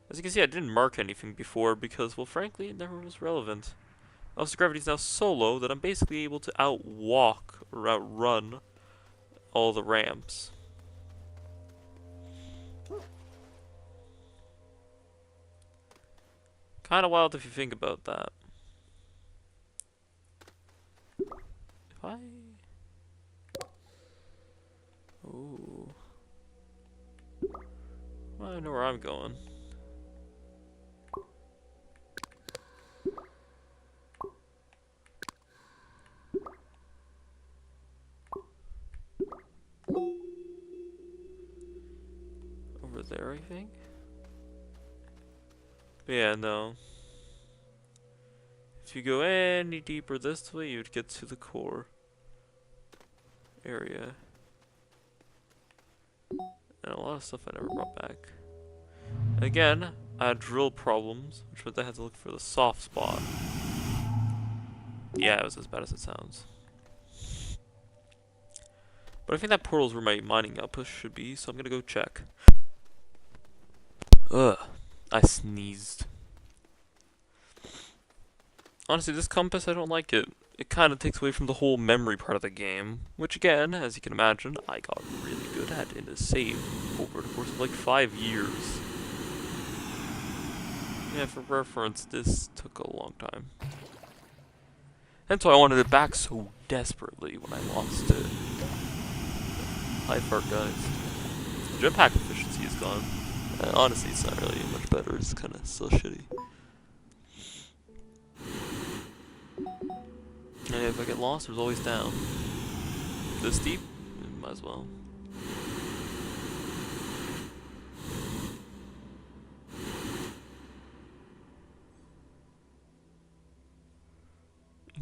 As you can see, I didn't mark anything before because, well, frankly, it never was relevant. Also, gravity is now so low that I'm basically able to outwalk or outrun all the ramps. Kind of wild if you think about that. If I... Ooh. Well, I know where I'm going. Over there, I think? Yeah, no. If you go any deeper this way, you'd get to the core area. And a lot of stuff I never brought back. Again, I had drill problems, which meant I had to look for the soft spot. Yeah, it was as bad as it sounds. But I think that portal's where my mining outpost should be, so I'm gonna go check. Ugh, I sneezed. Honestly, this compass, I don't like it. It kind of takes away from the whole memory part of the game, which again, as you can imagine, I got really good at in a save over the course of like 5 years. Yeah, for reference, this took a long time. Hence why I wanted it back so desperately when I lost it. Hi fart guys. The jetpack efficiency is gone. Honestly, it's not really much better, it's kinda still shitty. And if I get lost, there's always down. This deep? Might as well.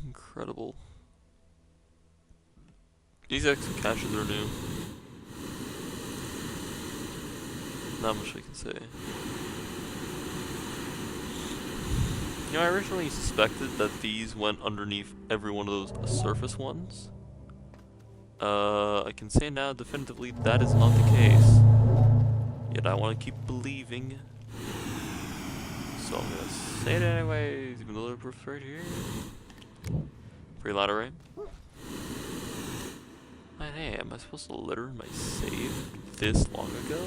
Incredible. These exit caches are new. Not much I can say. You know, I originally suspected that these went underneath every one of those surface ones. I can say now definitively that is not the case. Yet I want to keep believing. So I'm gonna say it anyways, even though they're proof right here. Free ladder, right? Man, hey, am I supposed to litter my save this long ago?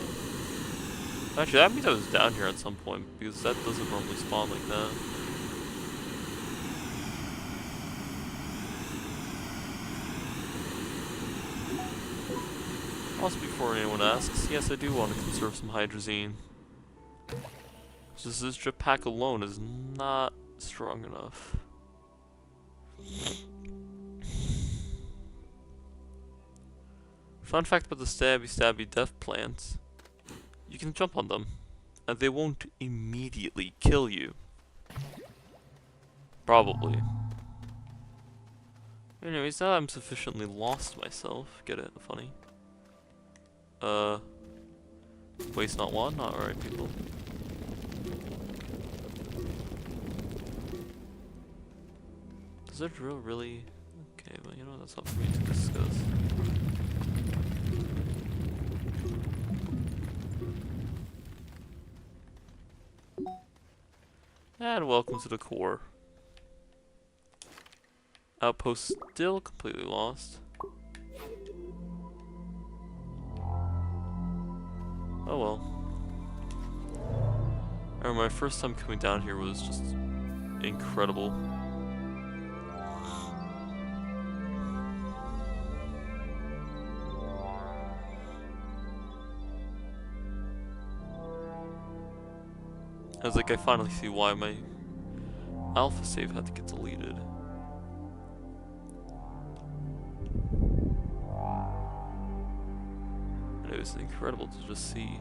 Actually, that means I was down here at some point, because that doesn't normally spawn like that. Also, before anyone asks, yes, I do want to conserve some hydrazine. Just this jetpack alone is not strong enough. Fun fact about the stabby death plants. You can jump on them, and they won't immediately kill you. Probably. Anyways, now I'm sufficiently lost myself. Get it? Funny. Waste not one? Not alright, people. Does that drill really... Okay, well, you know, that's not for me to discuss. And welcome to the core. Outpost still completely lost. Oh well. I remember my first time coming down here was just incredible. I was like, I finally see why my alpha save had to get deleted. And it was incredible to just see.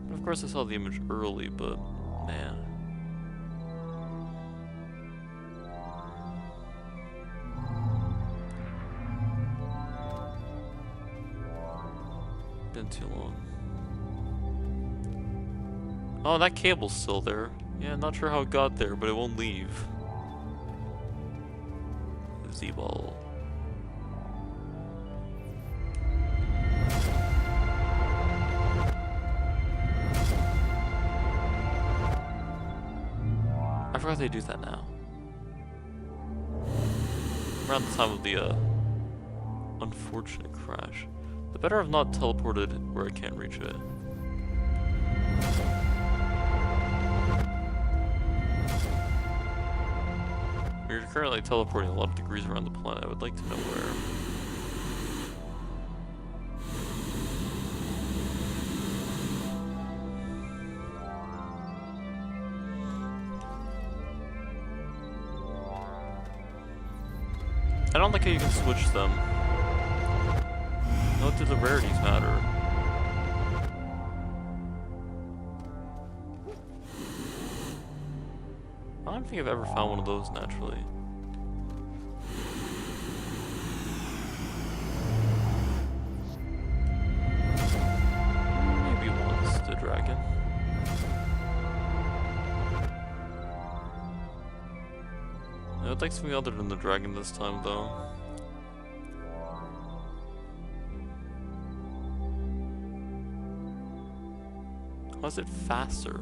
But of course I saw the image early, but man. Been too long. Oh, that cable's still there. Yeah, not sure how it got there, but it won't leave. Z-ball. I forgot they do that now. Around the time of the unfortunate crash. The better I've not teleported where I can't reach it. You're currently teleporting a lot of degrees around the planet. I would like to know where. I don't like how you can switch them. What do the rarities matter? I don't think I've ever found one of those naturally. Maybe once, the dragon. I would like something other than the dragon this time, though. How is it faster?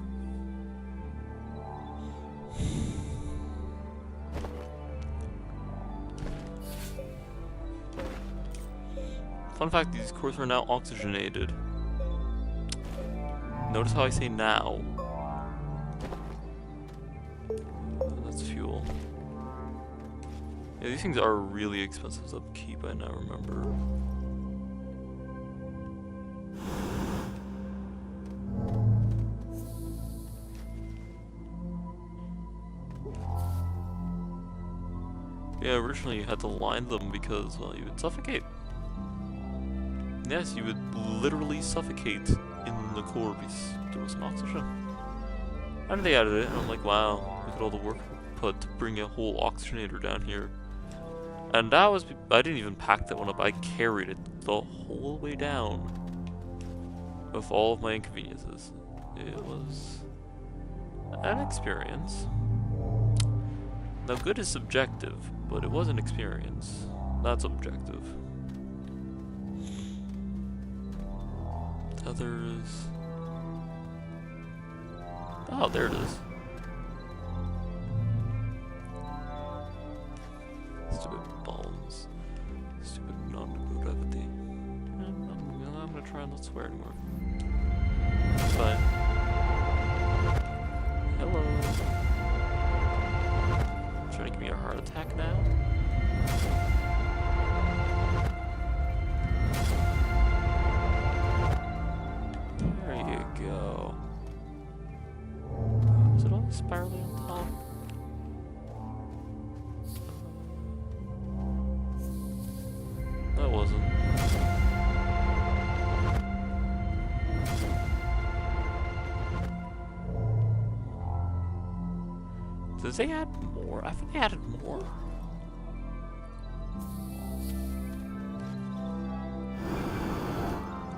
Fun fact, these cores are now oxygenated. Notice how I say now. That's fuel. Yeah, these things are really expensive to upkeep, I now remember. Yeah, originally you had to line them because, well, you would suffocate. Yes, you would literally suffocate in the core because there wasn't oxygen. And they added it, and I'm like, wow, look at all the work put to bring a whole oxygenator down here. And that was, I didn't even pack that one up, I carried it the whole way down with all of my inconveniences. It was an experience. Now, good is subjective, but it was an experience. That's objective. Others. Oh, there it is. Stupid bombs. Stupid non-gravity. I'm gonna try and not swear anymore. Bye. Hello. Trying to give me a heart attack now? There you go. Is it all spirally on top? That wasn't. Did they add more? I think they added more.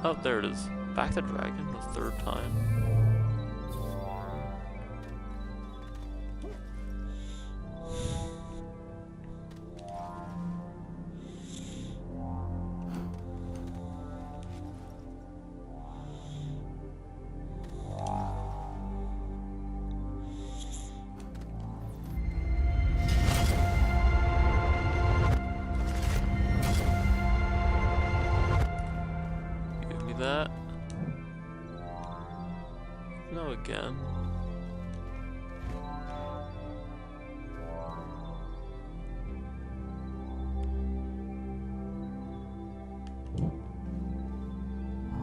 Oh, there it is. Back to dragon the third time. That. No, again.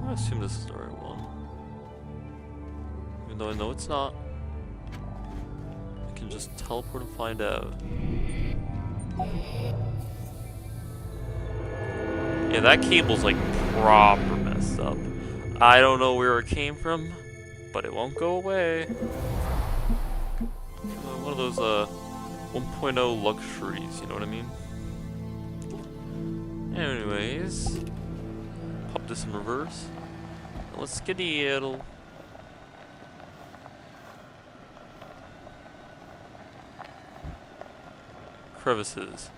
I assume this is the right one. Even though I know it's not. I can just teleport and find out. Yeah, that cable's like proper messed up. I don't know where it came from, but it won't go away. One of those 1.0 luxuries, you know what I mean? Anyways, pop this in reverse. Let's skedaddle. Crevices.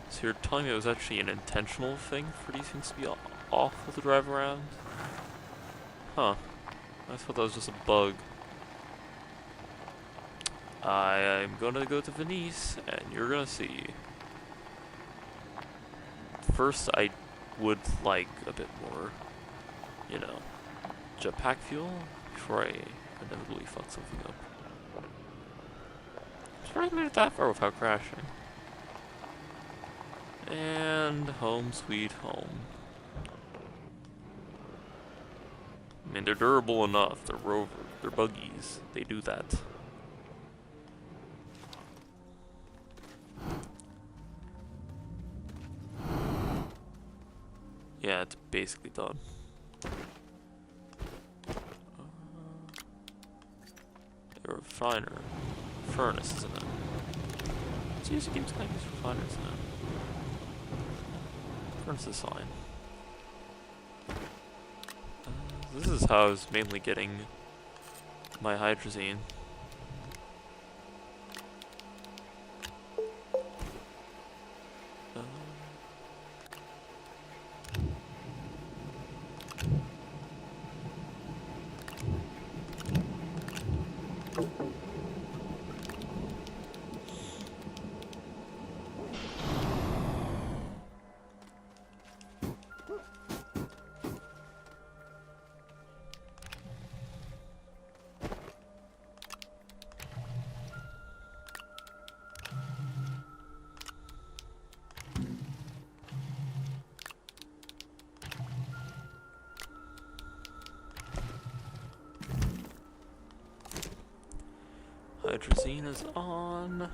So you're telling me it was actually an intentional thing for these things to be awful to drive around? Huh. I thought that was just a bug. I'm gonna go to Venice, and you're gonna see. First, I would like a bit more, you know, jetpack fuel before I inevitably fuck something up. Surprised I made it that far without crashing. And home sweet home. I mean, they're durable enough. They're buggies. They do that. Yeah, it's basically done. A refiner. Furnace, isn't it? Let's use the game's kind of use refiners now. Furnace is fine. This is how I was mainly getting my hydrazine. Hydrazine is on.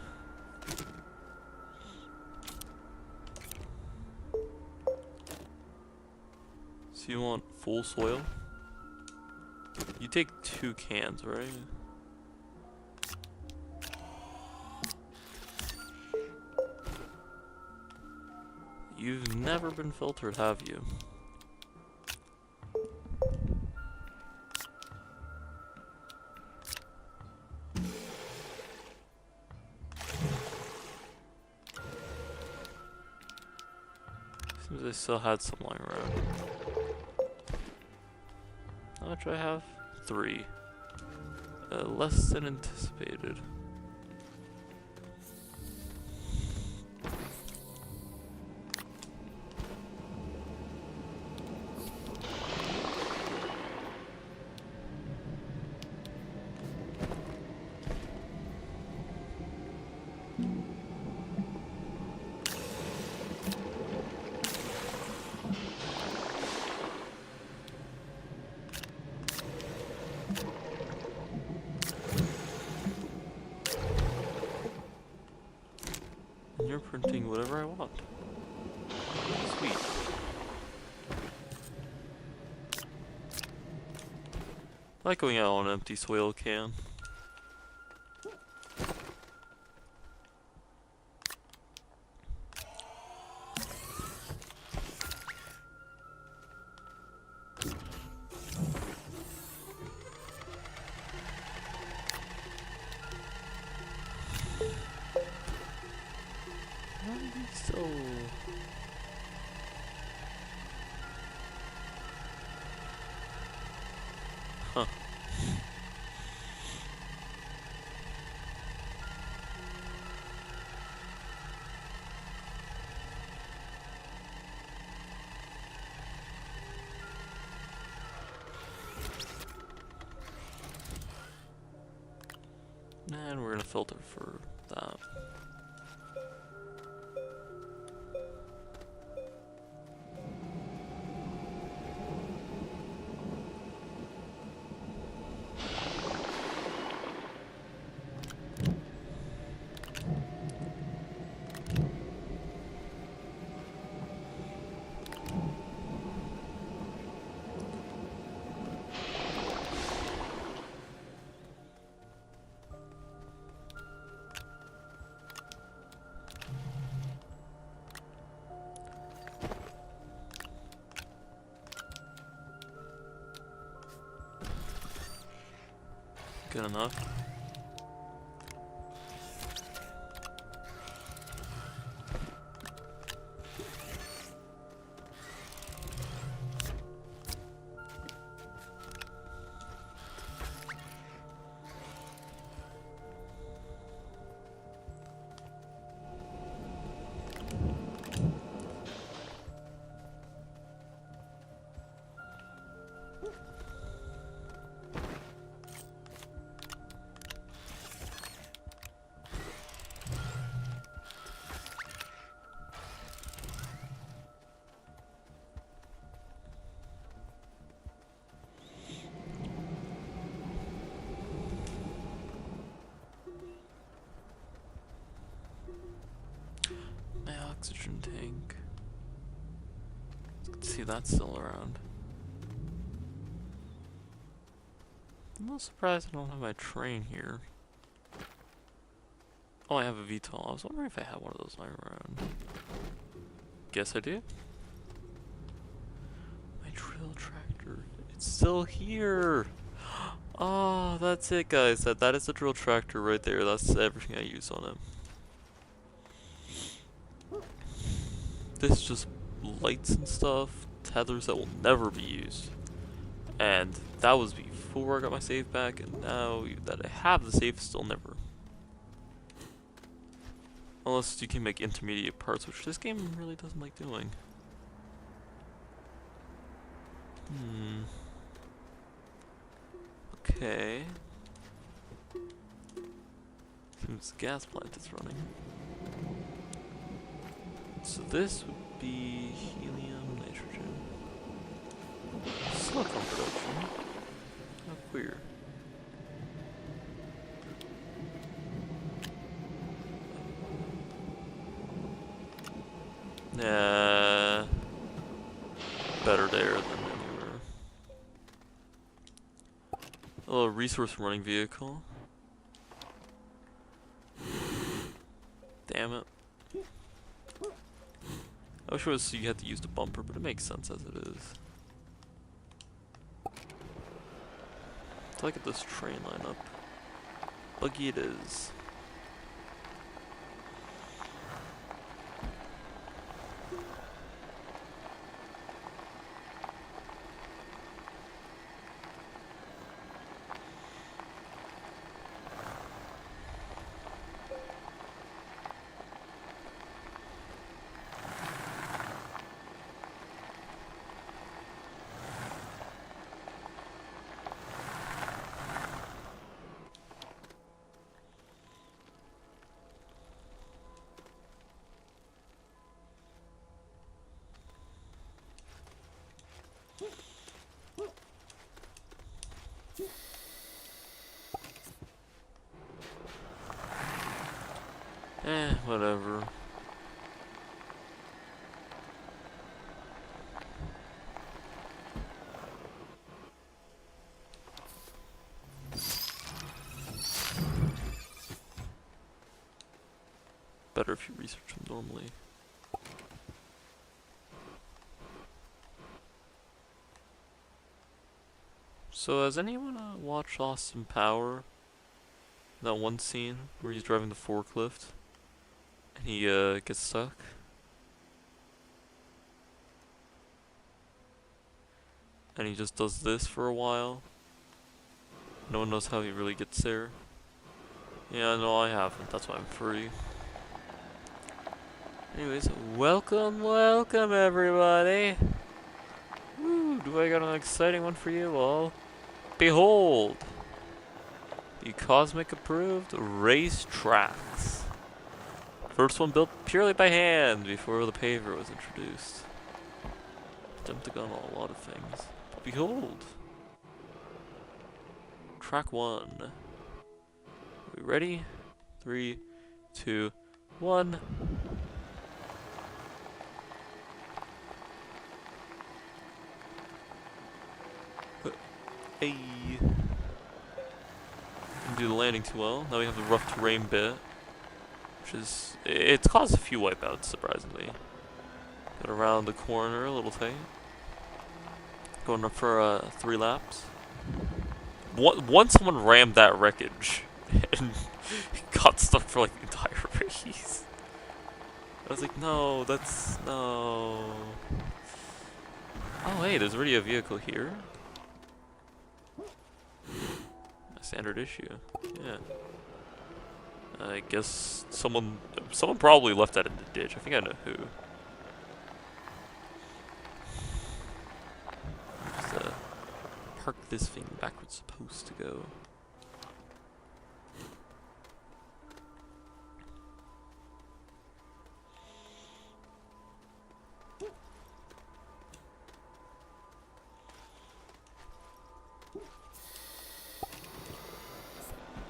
So you want full soil? You take 2 cans, right? You've never been filtered, have you? Seems I still had some lying around. How much do I have? 3. Less than anticipated. You're printing whatever I want. Sweet. I like going out on an empty soil can. So huh. And we're gonna filter for that. Good enough. oxygen tank. Let's see if that's still around. I'm a little surprised I don't have my train here. Oh, I have a VTOL. I was wondering if I had one of those lying around. Guess I do. My drill tractor. It's still here! Oh, that's it, guys. That is the drill tractor right there. That's everything I use on it. This just lights and stuff, tethers that will never be used. And that was before I got my save back, and now that I have the save, still never. Unless you can make intermediate parts, which this game really doesn't like doing. Okay. Seems the gas plant is running. So this would be helium, nitrogen. Silicon production. How queer. Nah. Better there than anywhere. A little resource running vehicle. Damn it. I wish it was so you had to use the bumper, but it makes sense as it is. So look at this train lineup. Buggy it is. Whatever. Better if you research them normally. So has anyone watched Austin Power? That one scene where he's driving the forklift and he gets stuck? And he just does this for a while. No one knows how he really gets there. Yeah, no, I haven't. That's why I'm free. Anyways, welcome everybody. Woo, do I got an exciting one for you all? Behold! The Cosmic approved race tracks. First one built purely by hand before the paver was introduced. Jumped the gun on a lot of things. But behold! Track 1. Are we ready? 3, 2, 1. Hey. Didn't do the landing too well. Now we have the rough terrain bit, which is it's caused a few wipeouts surprisingly. Got around the corner a little tight. Going up for 3 laps. Once someone rammed that wreckage and got stuck for like the entire race. I was like, no, that's no. Oh hey, there's already a vehicle here. A standard issue. Yeah. I guess someone probably left that in the ditch. I think I know who. Just park this thing back where it's supposed to go.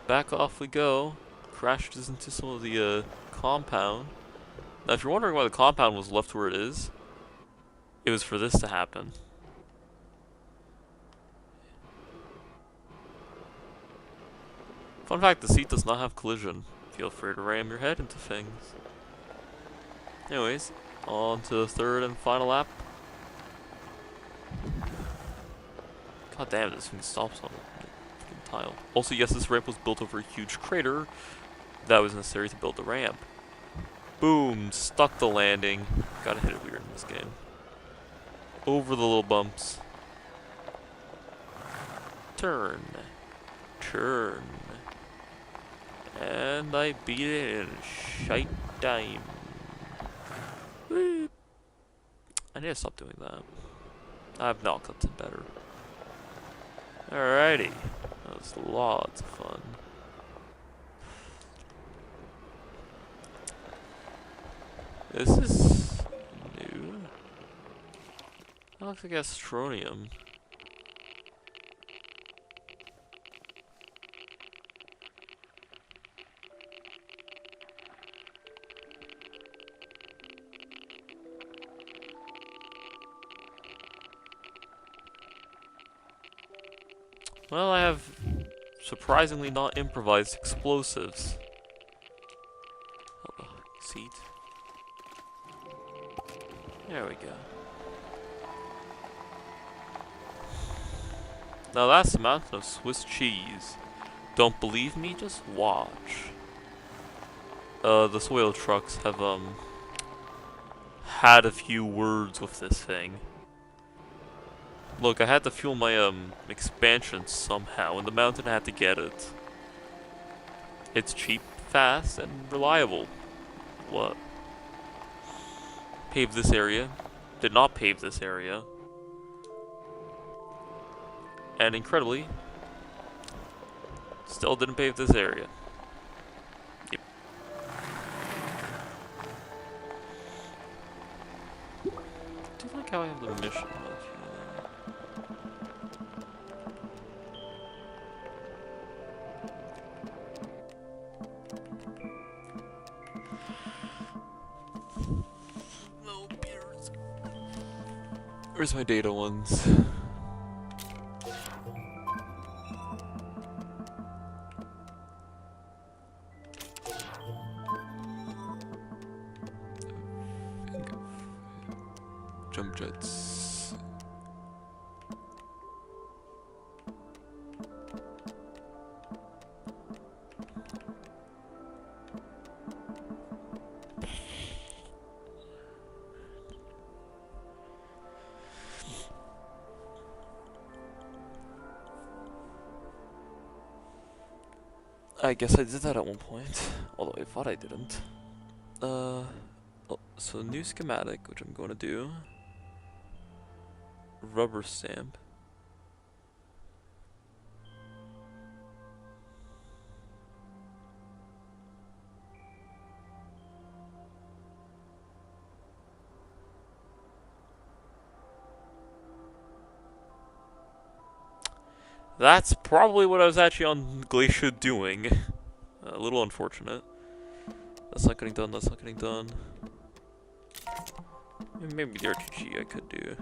Back off we go. Crashes into some of the compound. Now, if you're wondering why the compound was left where it is, it was for this to happen. Fun fact, the seat does not have collision. Feel free to ram your head into things. Anyways, on to the third and final lap. God damn, this thing stops on a freaking tile. Also, yes, this ramp was built over a huge crater that was necessary to build the ramp. Boom, stuck the landing. Gotta hit it weird in this game. Over the little bumps. Turn. Turn. And I beat it in a shite time. Whee. I need to stop doing that. I've not got to better. Alrighty. That was lots of fun. This is new. That looks like Astronium. Well, I have surprisingly not improvised explosives. Oh, seat. There we go. Now that's the mountain of Swiss cheese. Don't believe me? Just watch. The soil trucks have, had a few words with this thing. Look, I had to fuel my, expansion somehow, and the mountain had to get it. It's cheap, fast, and reliable. What? Paved this area. Did not pave this area. And incredibly, still didn't pave this area. Yep. I do like how I have the mission mode here. No beers. Where's my data ones? Jump jets. I guess I did that at one point, although I thought I didn't. Oh, so new schematic, which I'm going to do. Rubber stamp. That's probably what I was actually on Glacier doing. A little unfortunate. That's not getting done, that's not getting done. Maybe the RTG I could do.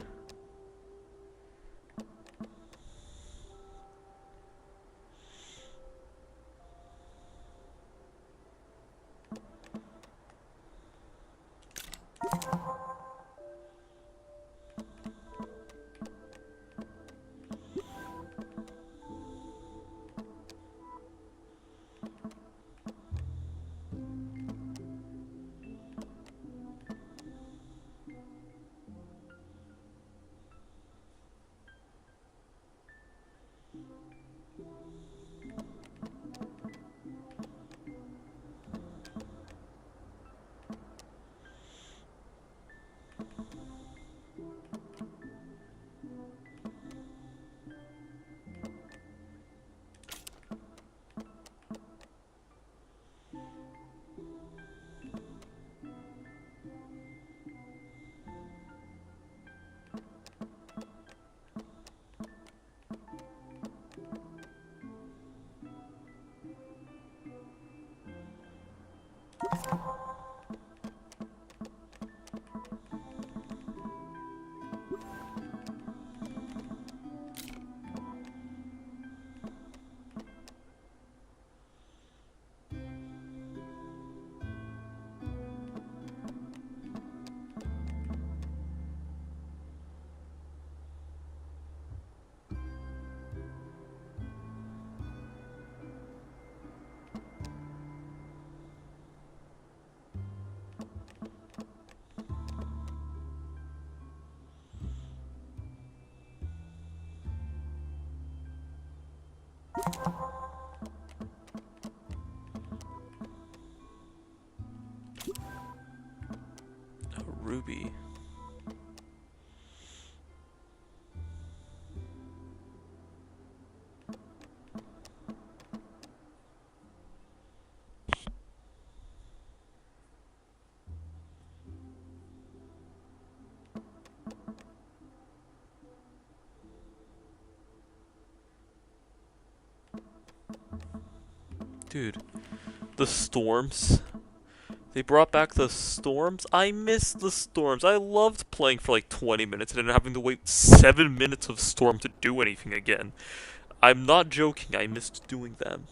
Dude, the storms. They brought back the storms. I miss the storms. I loved playing for like 20 minutes and then having to wait 7 minutes of storm to do anything again. I'm not joking. I missed doing them.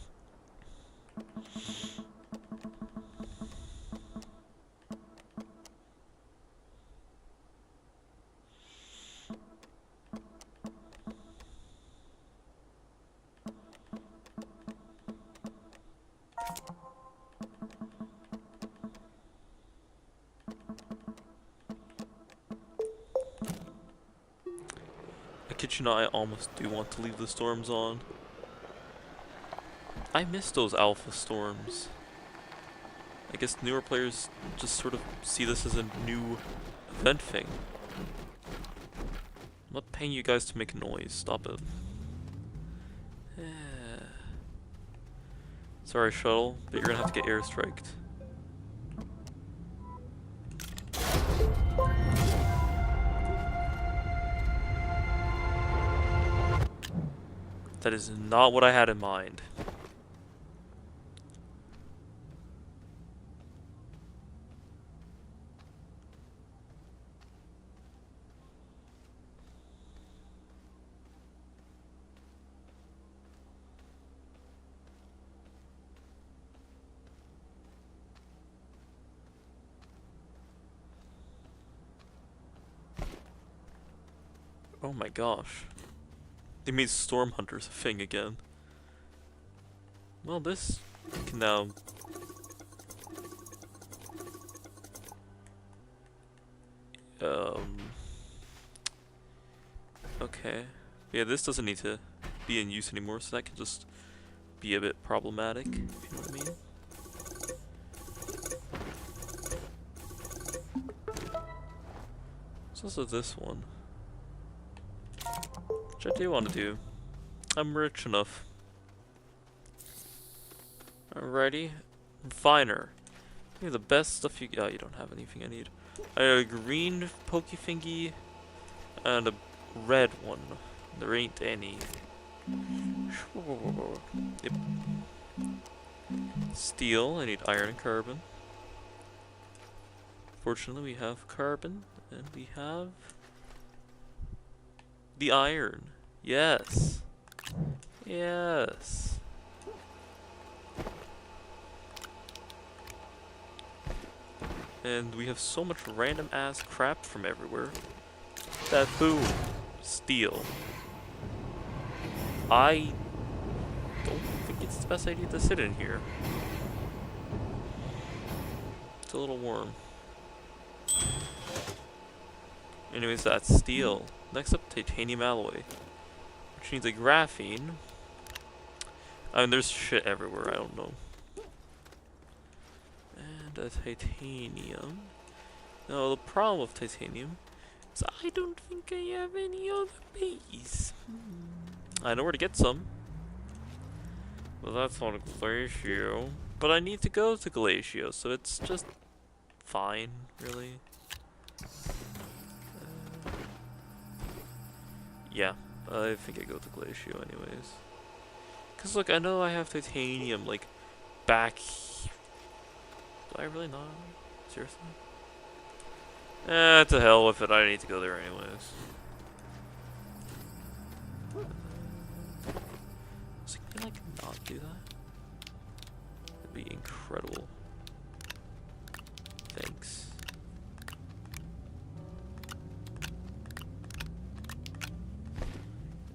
I kid you not, I almost do want to leave the storms on. I miss those alpha storms. I guess newer players just sort of see this as a new event thing. I'm not paying you guys to make noise. Stop it. Sorry, shuttle, but you're gonna have to get airstriked. That is not what I had in mind. Oh my gosh. They made storm hunters a thing again. Well, this can now... Okay. Yeah, this doesn't need to be in use anymore, so that can just be a bit problematic, if you know what I mean. There's also this one, which I do want to do. I'm rich enough. Alrighty. Refiner. Give me the best stuff you... Oh, you don't have anything I need. I got a green pokey thingy and a red one. There ain't any. Yep. Steel. I need iron and carbon. Fortunately, we have carbon and we have the iron. Yes. Yes. And we have so much random ass crap from everywhere. That boom. Steel. I don't think it's the best idea to sit in here. It's a little warm. Anyways, that's steel. Next up, titanium alloy. Which needs a graphene. I mean, there's shit everywhere, I don't know. And a titanium. Now, the problem with titanium is I don't think I have any other base. I know where to get some. Well, that's on Glacio. But I need to go to Glacio, so it's just fine, really. Yeah, I think I go to Glacio anyways. Cause look, I know I have titanium, like, back here. Do I really not? Seriously? To hell with it, I need to go there anyways. So can I, like, not do that? That'd be incredible. Thanks.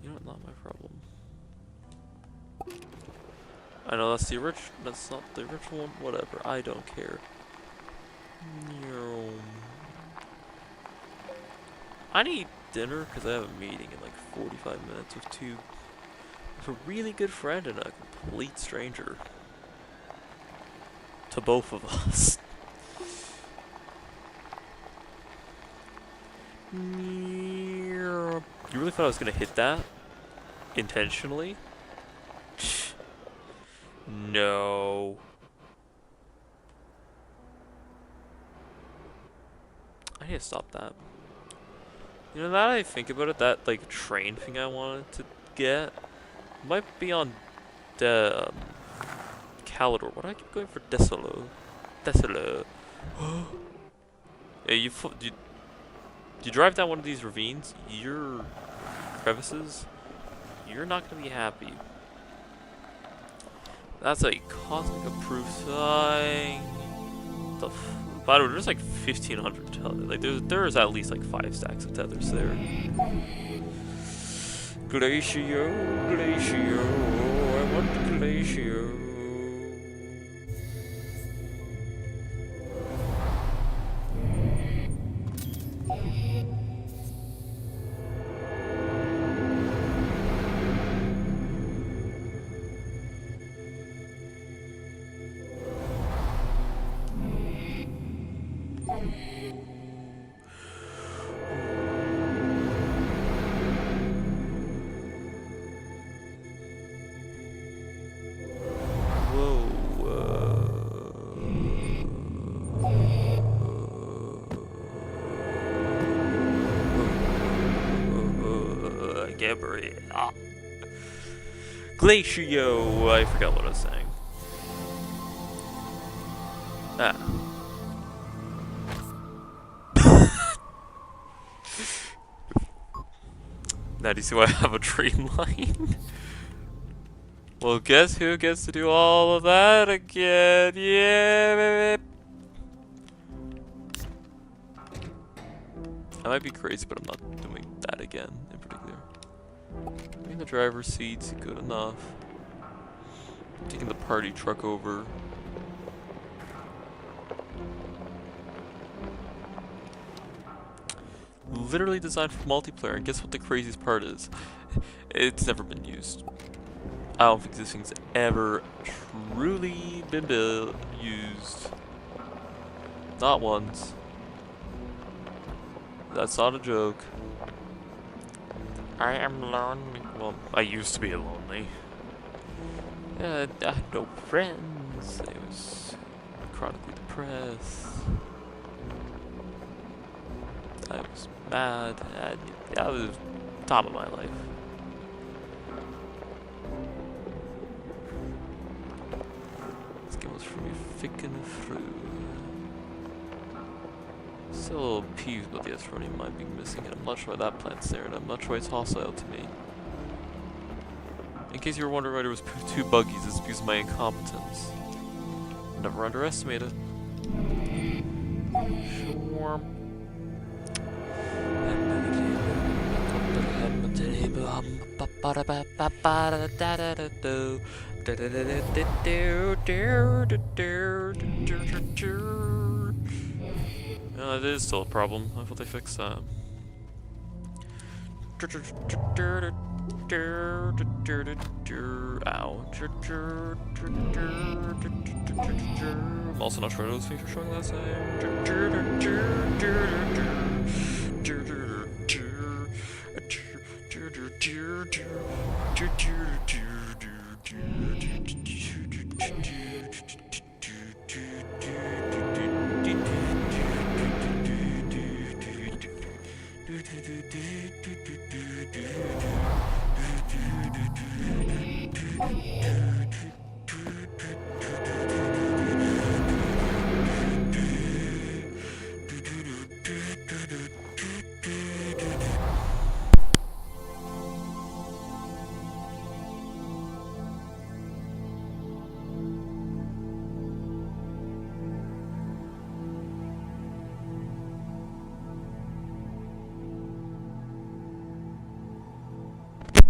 You know what, not my problem. I know that's that's not the original one, whatever, I don't care. I need dinner because I have a meeting in like 45 minutes with a really good friend and a complete stranger. To both of us. You really thought I was gonna hit that? Intentionally? No. I need to stop that. You know, now that I think about it, that like train thing I wanted to get might be on the Calidor. Why do I keep going for Desolo? Desolo. Yeah, you drive down one of these ravines, your crevices, you're not gonna be happy. That's a cosmic approved sign. By the way, there's like 1,500 tethers. Like there's at least like 5 stacks of tethers there. Glacio, Glacio, I want Glacio. Glacio! I forgot what I was saying. Ah. Now do you see why I have a train line? Well, guess who gets to do all of that again? Yeah, baby! I might be crazy, but I'm not doing that again in particular. In the driver's seat's good enough. Taking the party truck over. Literally designed for multiplayer, and guess what the craziest part is? It's never been used. I don't think this thing's ever truly been used. Not once. That's not a joke. I am lonely. Well, I used to be lonely. I had no friends. I was chronically depressed. I was mad. That was the time of my life. This game was for me ficking through. Still a little peeved about the Astroneer mine being missing, and I'm not sure why that plant's there, and I'm not sure why it's hostile to me. In case you were wondering why there was 2 buggies, it's because of my incompetence. Never underestimate it. Sure. That is still a problem. I thought they fixed that. Ow. I'm also not sure those things were showing last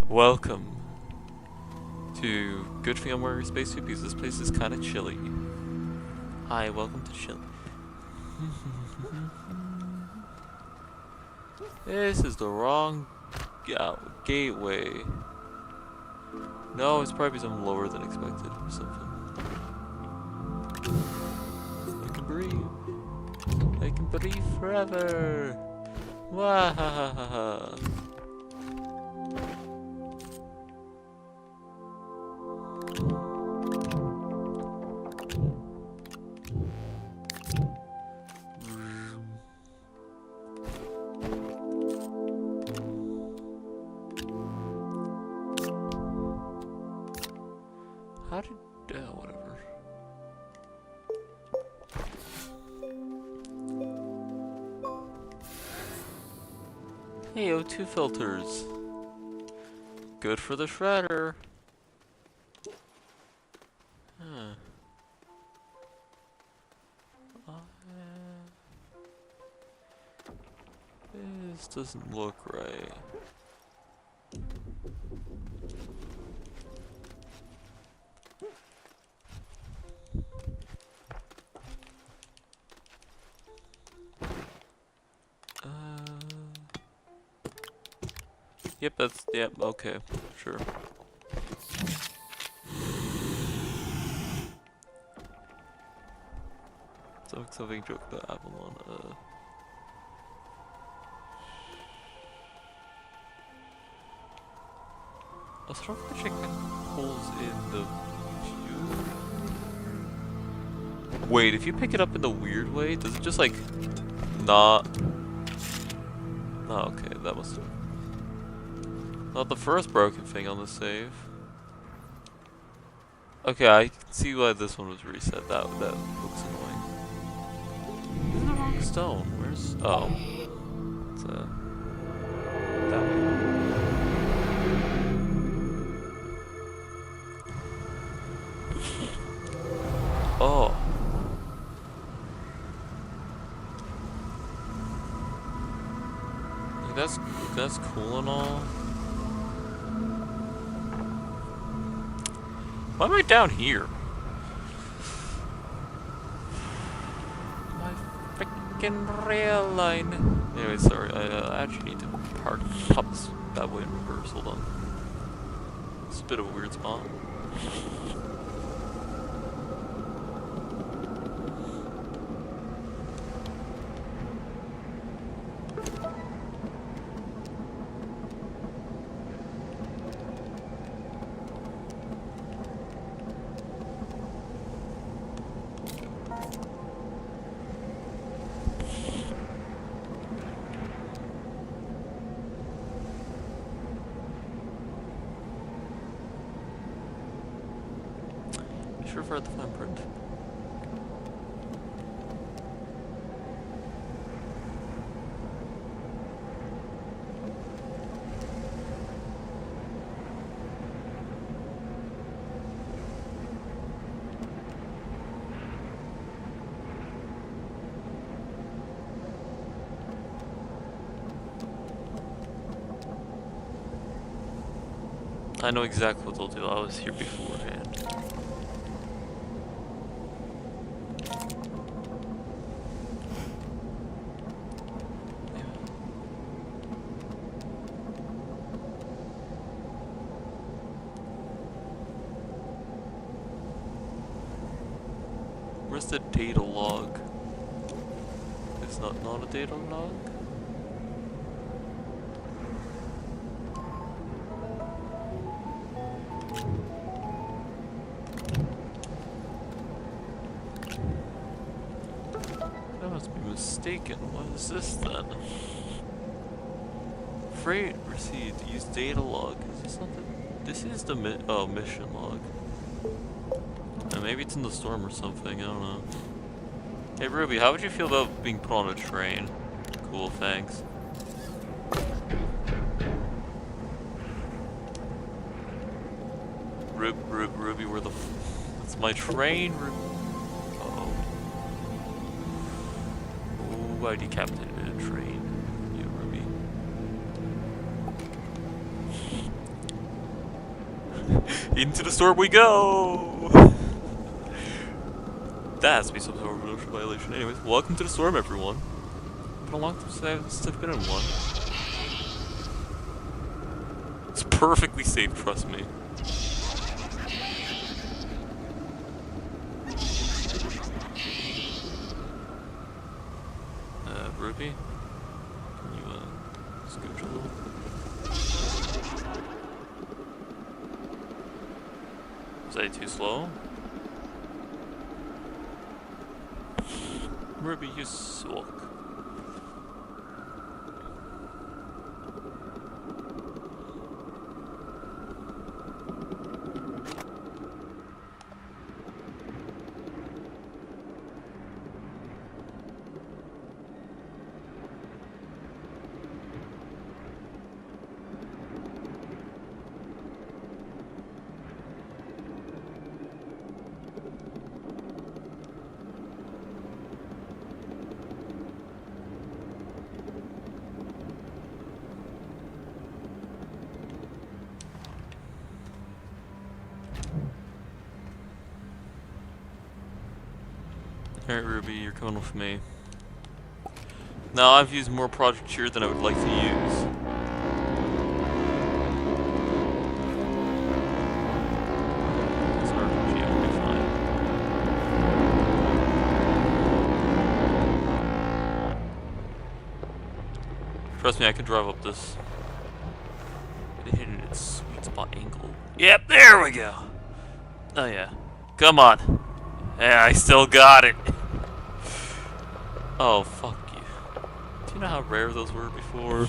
Welcome to good thing I'm wearing a spacesuit because this place is kind of chilly. Hi, welcome to Chile. This is the wrong gateway. No, it's probably something lower than expected or something. I can breathe. I can breathe forever. Wahahaha. How did... whatever. Hey, O2 filters. Good for the shredder. Huh. This doesn't look right. Yep, yep, okay, sure. Something joke about Avalon, I was trying to check holes in the fuse. Wait, if you pick it up in the weird way, does it just like not? Oh, okay, that was not the first broken thing on the save. Okay, I can see why this one was reset. That looks annoying. This is the wrong stone. Where's it's that way. Oh. Like, that's cool and all. Why am I down here? My freaking rail line. Anyway, sorry. I actually need to pop this bad boy in reverse. Hold on. It's a bit of a weird spot. Sure for the fine print. I know exactly what they'll do. I was here beforehand. Where's the data log? It's not a data log? I must be mistaken. What is this then? Freight received. Use data log. Is this not the... This is the mission log. Maybe it's in the storm or something. I don't know. Hey Ruby, how would you feel about being put on a train? Cool, thanks. Ruby, where the it's my train, Uh-oh. Oh, I decapitated a train. You, Ruby. Into the storm we go! That has to be some sort of motion violation. Anyways, welcome to the storm, everyone. Been a long time since I've been in one. It's perfectly safe, trust me. Ruby? Can you, scooch a little? Is that too slow? Ruby, you suck. Alright, Ruby, you're coming with me. Now, I've used more projects here than I would like to use. This RPG will be fine. Trust me, I can drive up this. Hit it in its sweet spot angle. Yep, there we go! Oh yeah. Come on. Yeah, I still got it. Oh, fuck you. Do you know how rare those were before?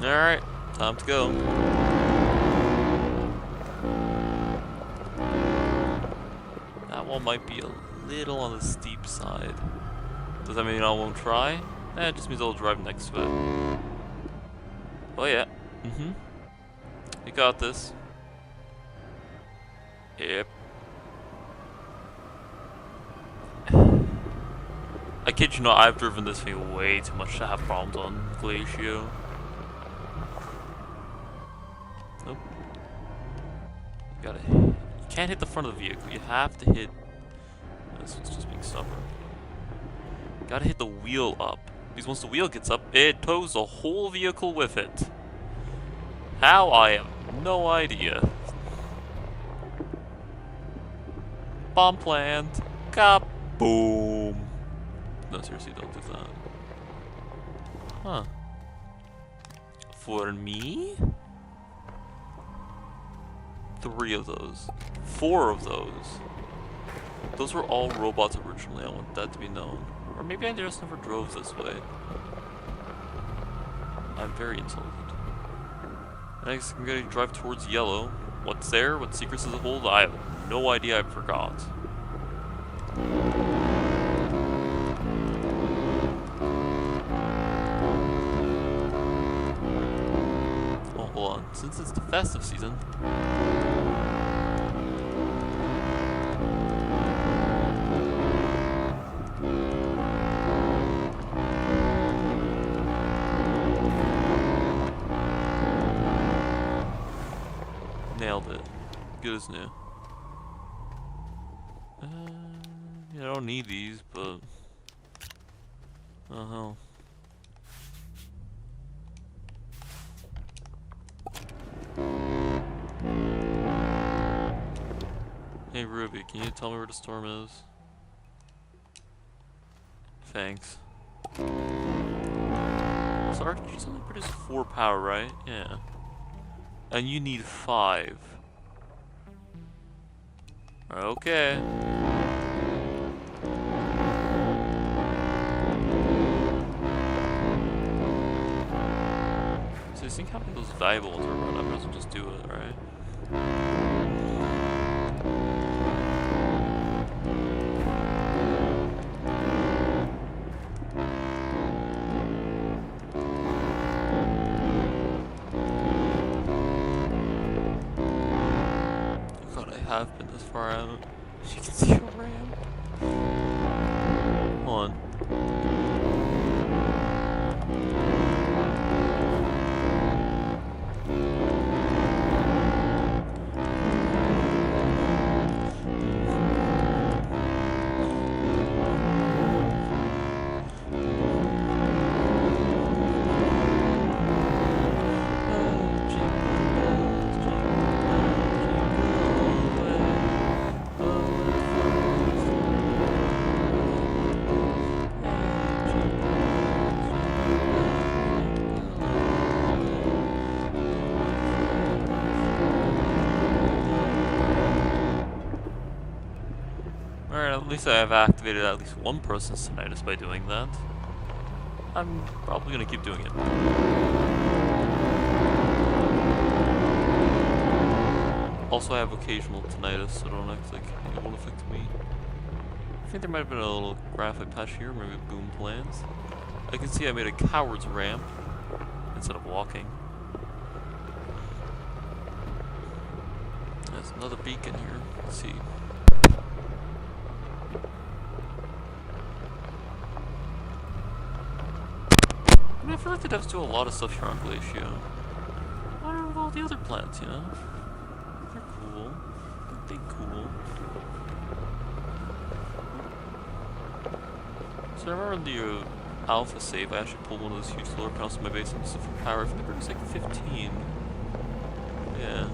Alright, time to go. That one might be a little on the steep side. Does that mean I won't try? It just means I'll drive next to it. Oh yeah. Mm-hmm. You got this. Yep. I kid you not, I've driven this thing way too much to have problems on Glacio. Nope. You can't hit the front of the vehicle, you have to hit... This one's just being stubborn. Gotta hit the wheel up. Because once the wheel gets up, it tows the whole vehicle with it. How? I have no idea. Bomb plant. Kaboom. No, seriously, don't do that. Huh. For me? 3 of those. 4 of those. Those were all robots originally, I want that to be known. Or maybe I just never drove this way. I'm very insulted. Next, I'm gonna drive towards yellow. What's there? What secrets does it hold? I have no idea, I forgot. Oh, hold on. Since it's the festive season... Nailed it. Good as new. Yeah, I don't need these, but... Oh hell. Hey Ruby, can you tell me where the storm is? Thanks. So RPGs only produce 4 power, right? Yeah. And you need 5. Okay. So you think having those valuable ones around up doesn't just do it, right? Have been this far out. You can see a ramp. Hold on. At least I have activated at least one person's tinnitus by doing that. I'm probably gonna keep doing it. Also, I have occasional tinnitus, so don't act like it won't affect me. I think there might have been a little graphic patch here, maybe boom plans. I can see I made a coward's ramp instead of walking. There's another beacon here. Let's see. I mean, I feel like the devs do a lot of stuff here on Glacio. What are all the other planets, you know? They're cool. cool. They cool. So I remember in the alpha save, I actually pulled one of those huge solar panels from my base and used it for power. I think it was like 15. Yeah.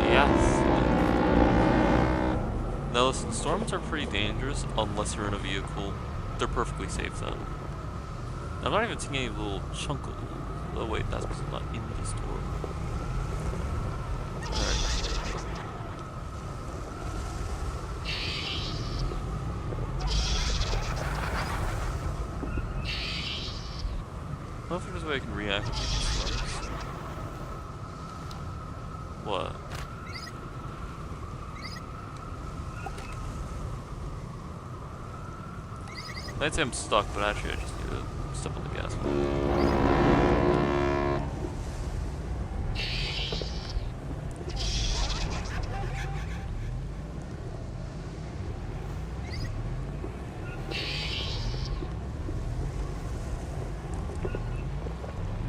Yes. Now listen, storms are pretty dangerous unless you're in a vehicle. They're perfectly safe then. I'm not even seeing any little chunk of... Oh wait, that's because I'm not in the storm. Alright. I don't know if there's a way I can reactivate these storms. What? I'd say I'm stuck, but actually I just need to step on the gas.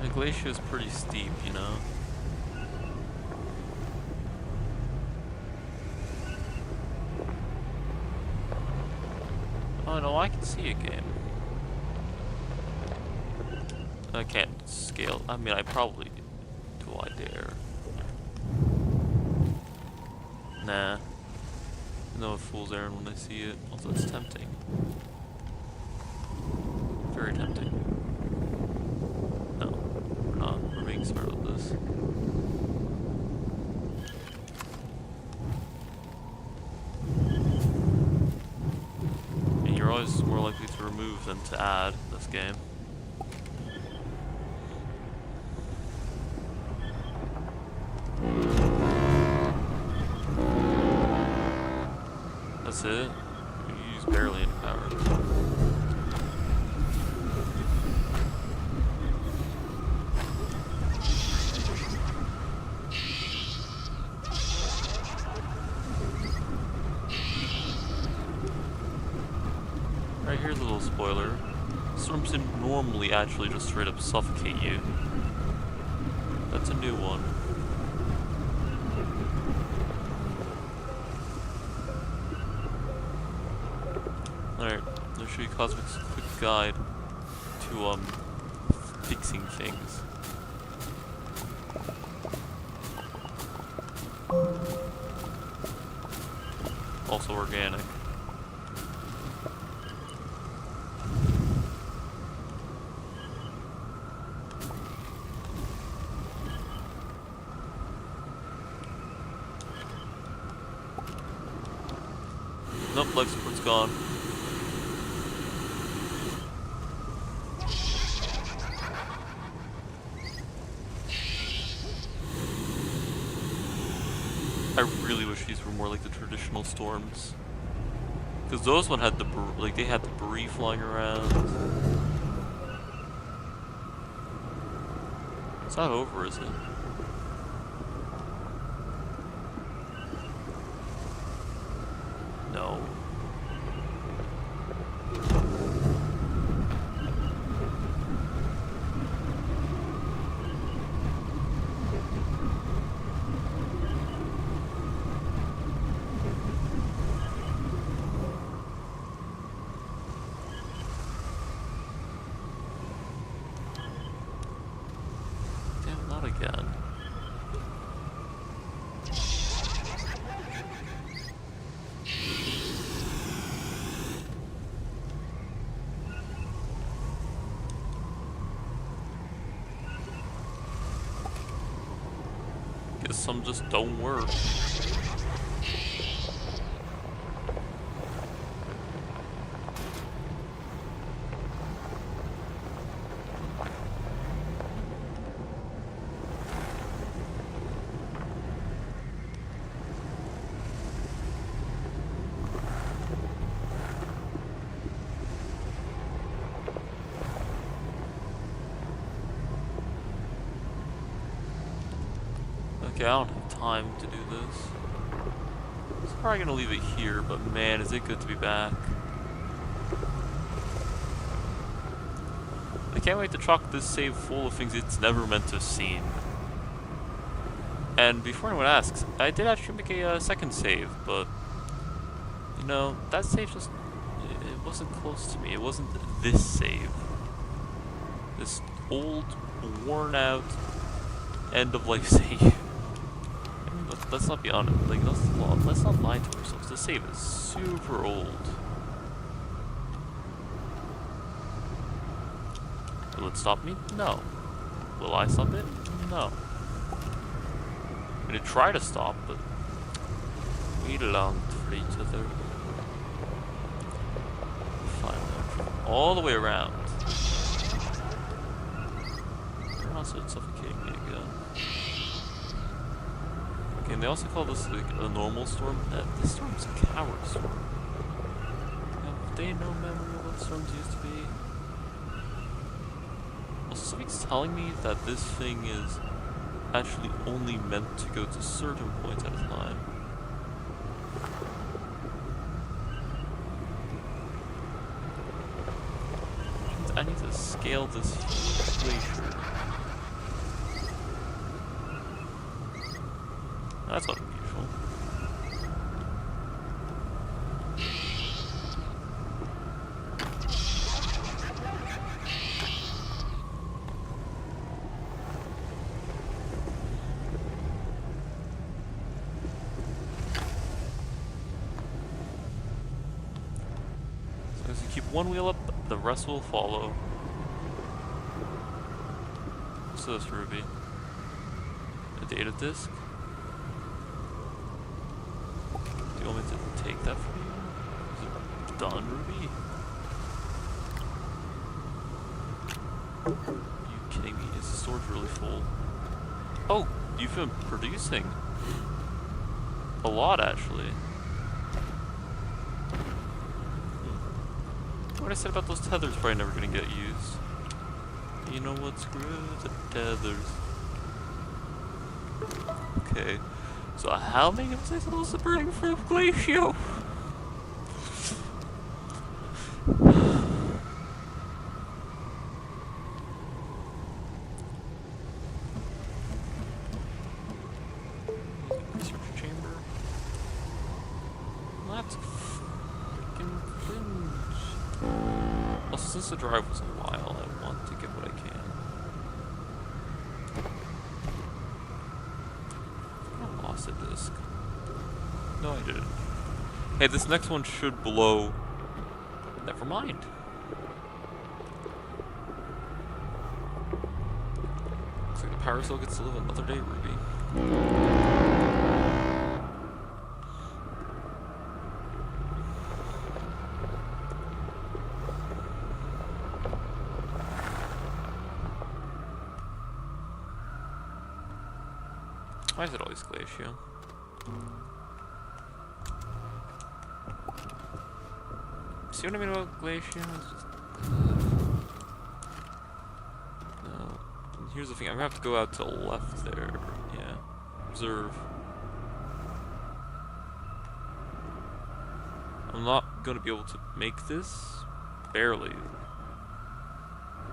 The glacier is pretty steep, you know? Oh no, I can see a game. I can't scale. I mean, I probably do. I dare? Nah. I know a fool's errand when I see it. Also, it's tempting. Very tempting. No, we're not. We're being smart with this. And you're always more likely to remove than to add in this game. That's it. You use barely any power. Alright, here's a little spoiler. Storms didn't normally actually just straight up suffocate you. That's a new one. Alright, I'll show you Cosmic's quick guide to fixing things. Also organic. Nope, life support's gone. I really wish these were more like the traditional storms, because those one had they had debris flying around. It's not over, is it? No. Again. Guess some just don't work. Okay, I don't have time to do this. I'm probably gonna leave it here, but man, is it good to be back. I can't wait to chock this save full of things it's never meant to have seen. And before anyone asks, I did actually make a second save, but you know, that save just, it wasn't close to me. It wasn't this save. This old, worn out, end of life save. I mean, let's not be honest. Like, let's not lie to ourselves. This save is super old. Will it stop me? No. Will I stop it? No. I'm gonna try to stop, but we longed for each other. Finally, all the way around. You're also suffocating me again. Okay, and they also call this like a normal storm. This storm's a coward storm. Have they no memory of what storms used to be? Also, something's telling me that this thing is actually only meant to go to certain points at a time. I need to scale this huge glacier. That's not unusual. So as you keep one wheel up, the rest will follow. What's this, Ruby? A data disk? Do you want me to take that from you? Is it done, Ruby? Are you kidding me? Is the storage really full? Oh, you've been producing a lot, actually. What I said about those tethers probably never gonna get used. You know what? Screw the tethers. Okay. So how many of these are those burning from Glacio? Research chamber. That's freaking cringe. Also, since the drive was a while, I want to get what I can. I lost a disc. No, I didn't. Hey, this next one should blow. Never mind. Looks like the power cell gets to live another day, Ruby. Why is it always Glacio? See what I mean about Glacio? No. Here's the thing, I'm gonna have to go out to the left there. Yeah. Observe. I'm not gonna be able to make this. Barely.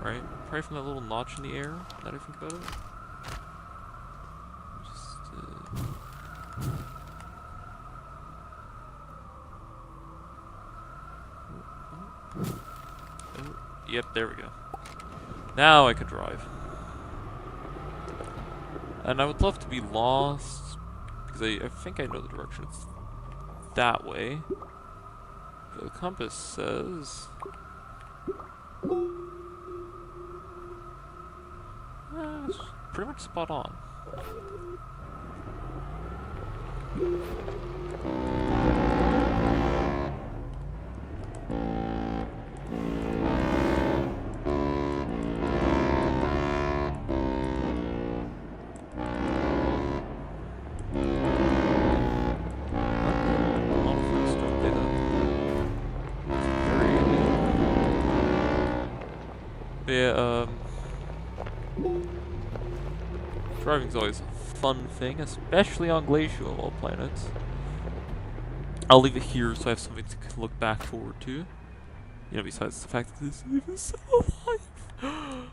Right? Probably from that little notch in the air, now that I think about it. Yep, there we go. Now I can drive. And I would love to be lost, because I think I know the direction. It's that way. The compass says... it's pretty much spot on. Yeah, driving's always a fun thing, especially on Glacio of all planets. I'll leave it here so I have something to look back forward to. You know, besides the fact that this is still alive.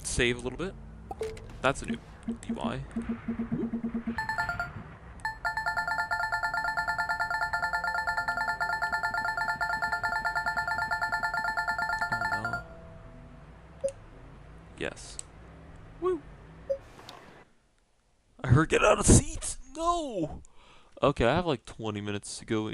Save a little bit. That's a new DY. Oh no. Yes. Woo. I heard get out of seats. No. Okay, I have like 20 minutes to go.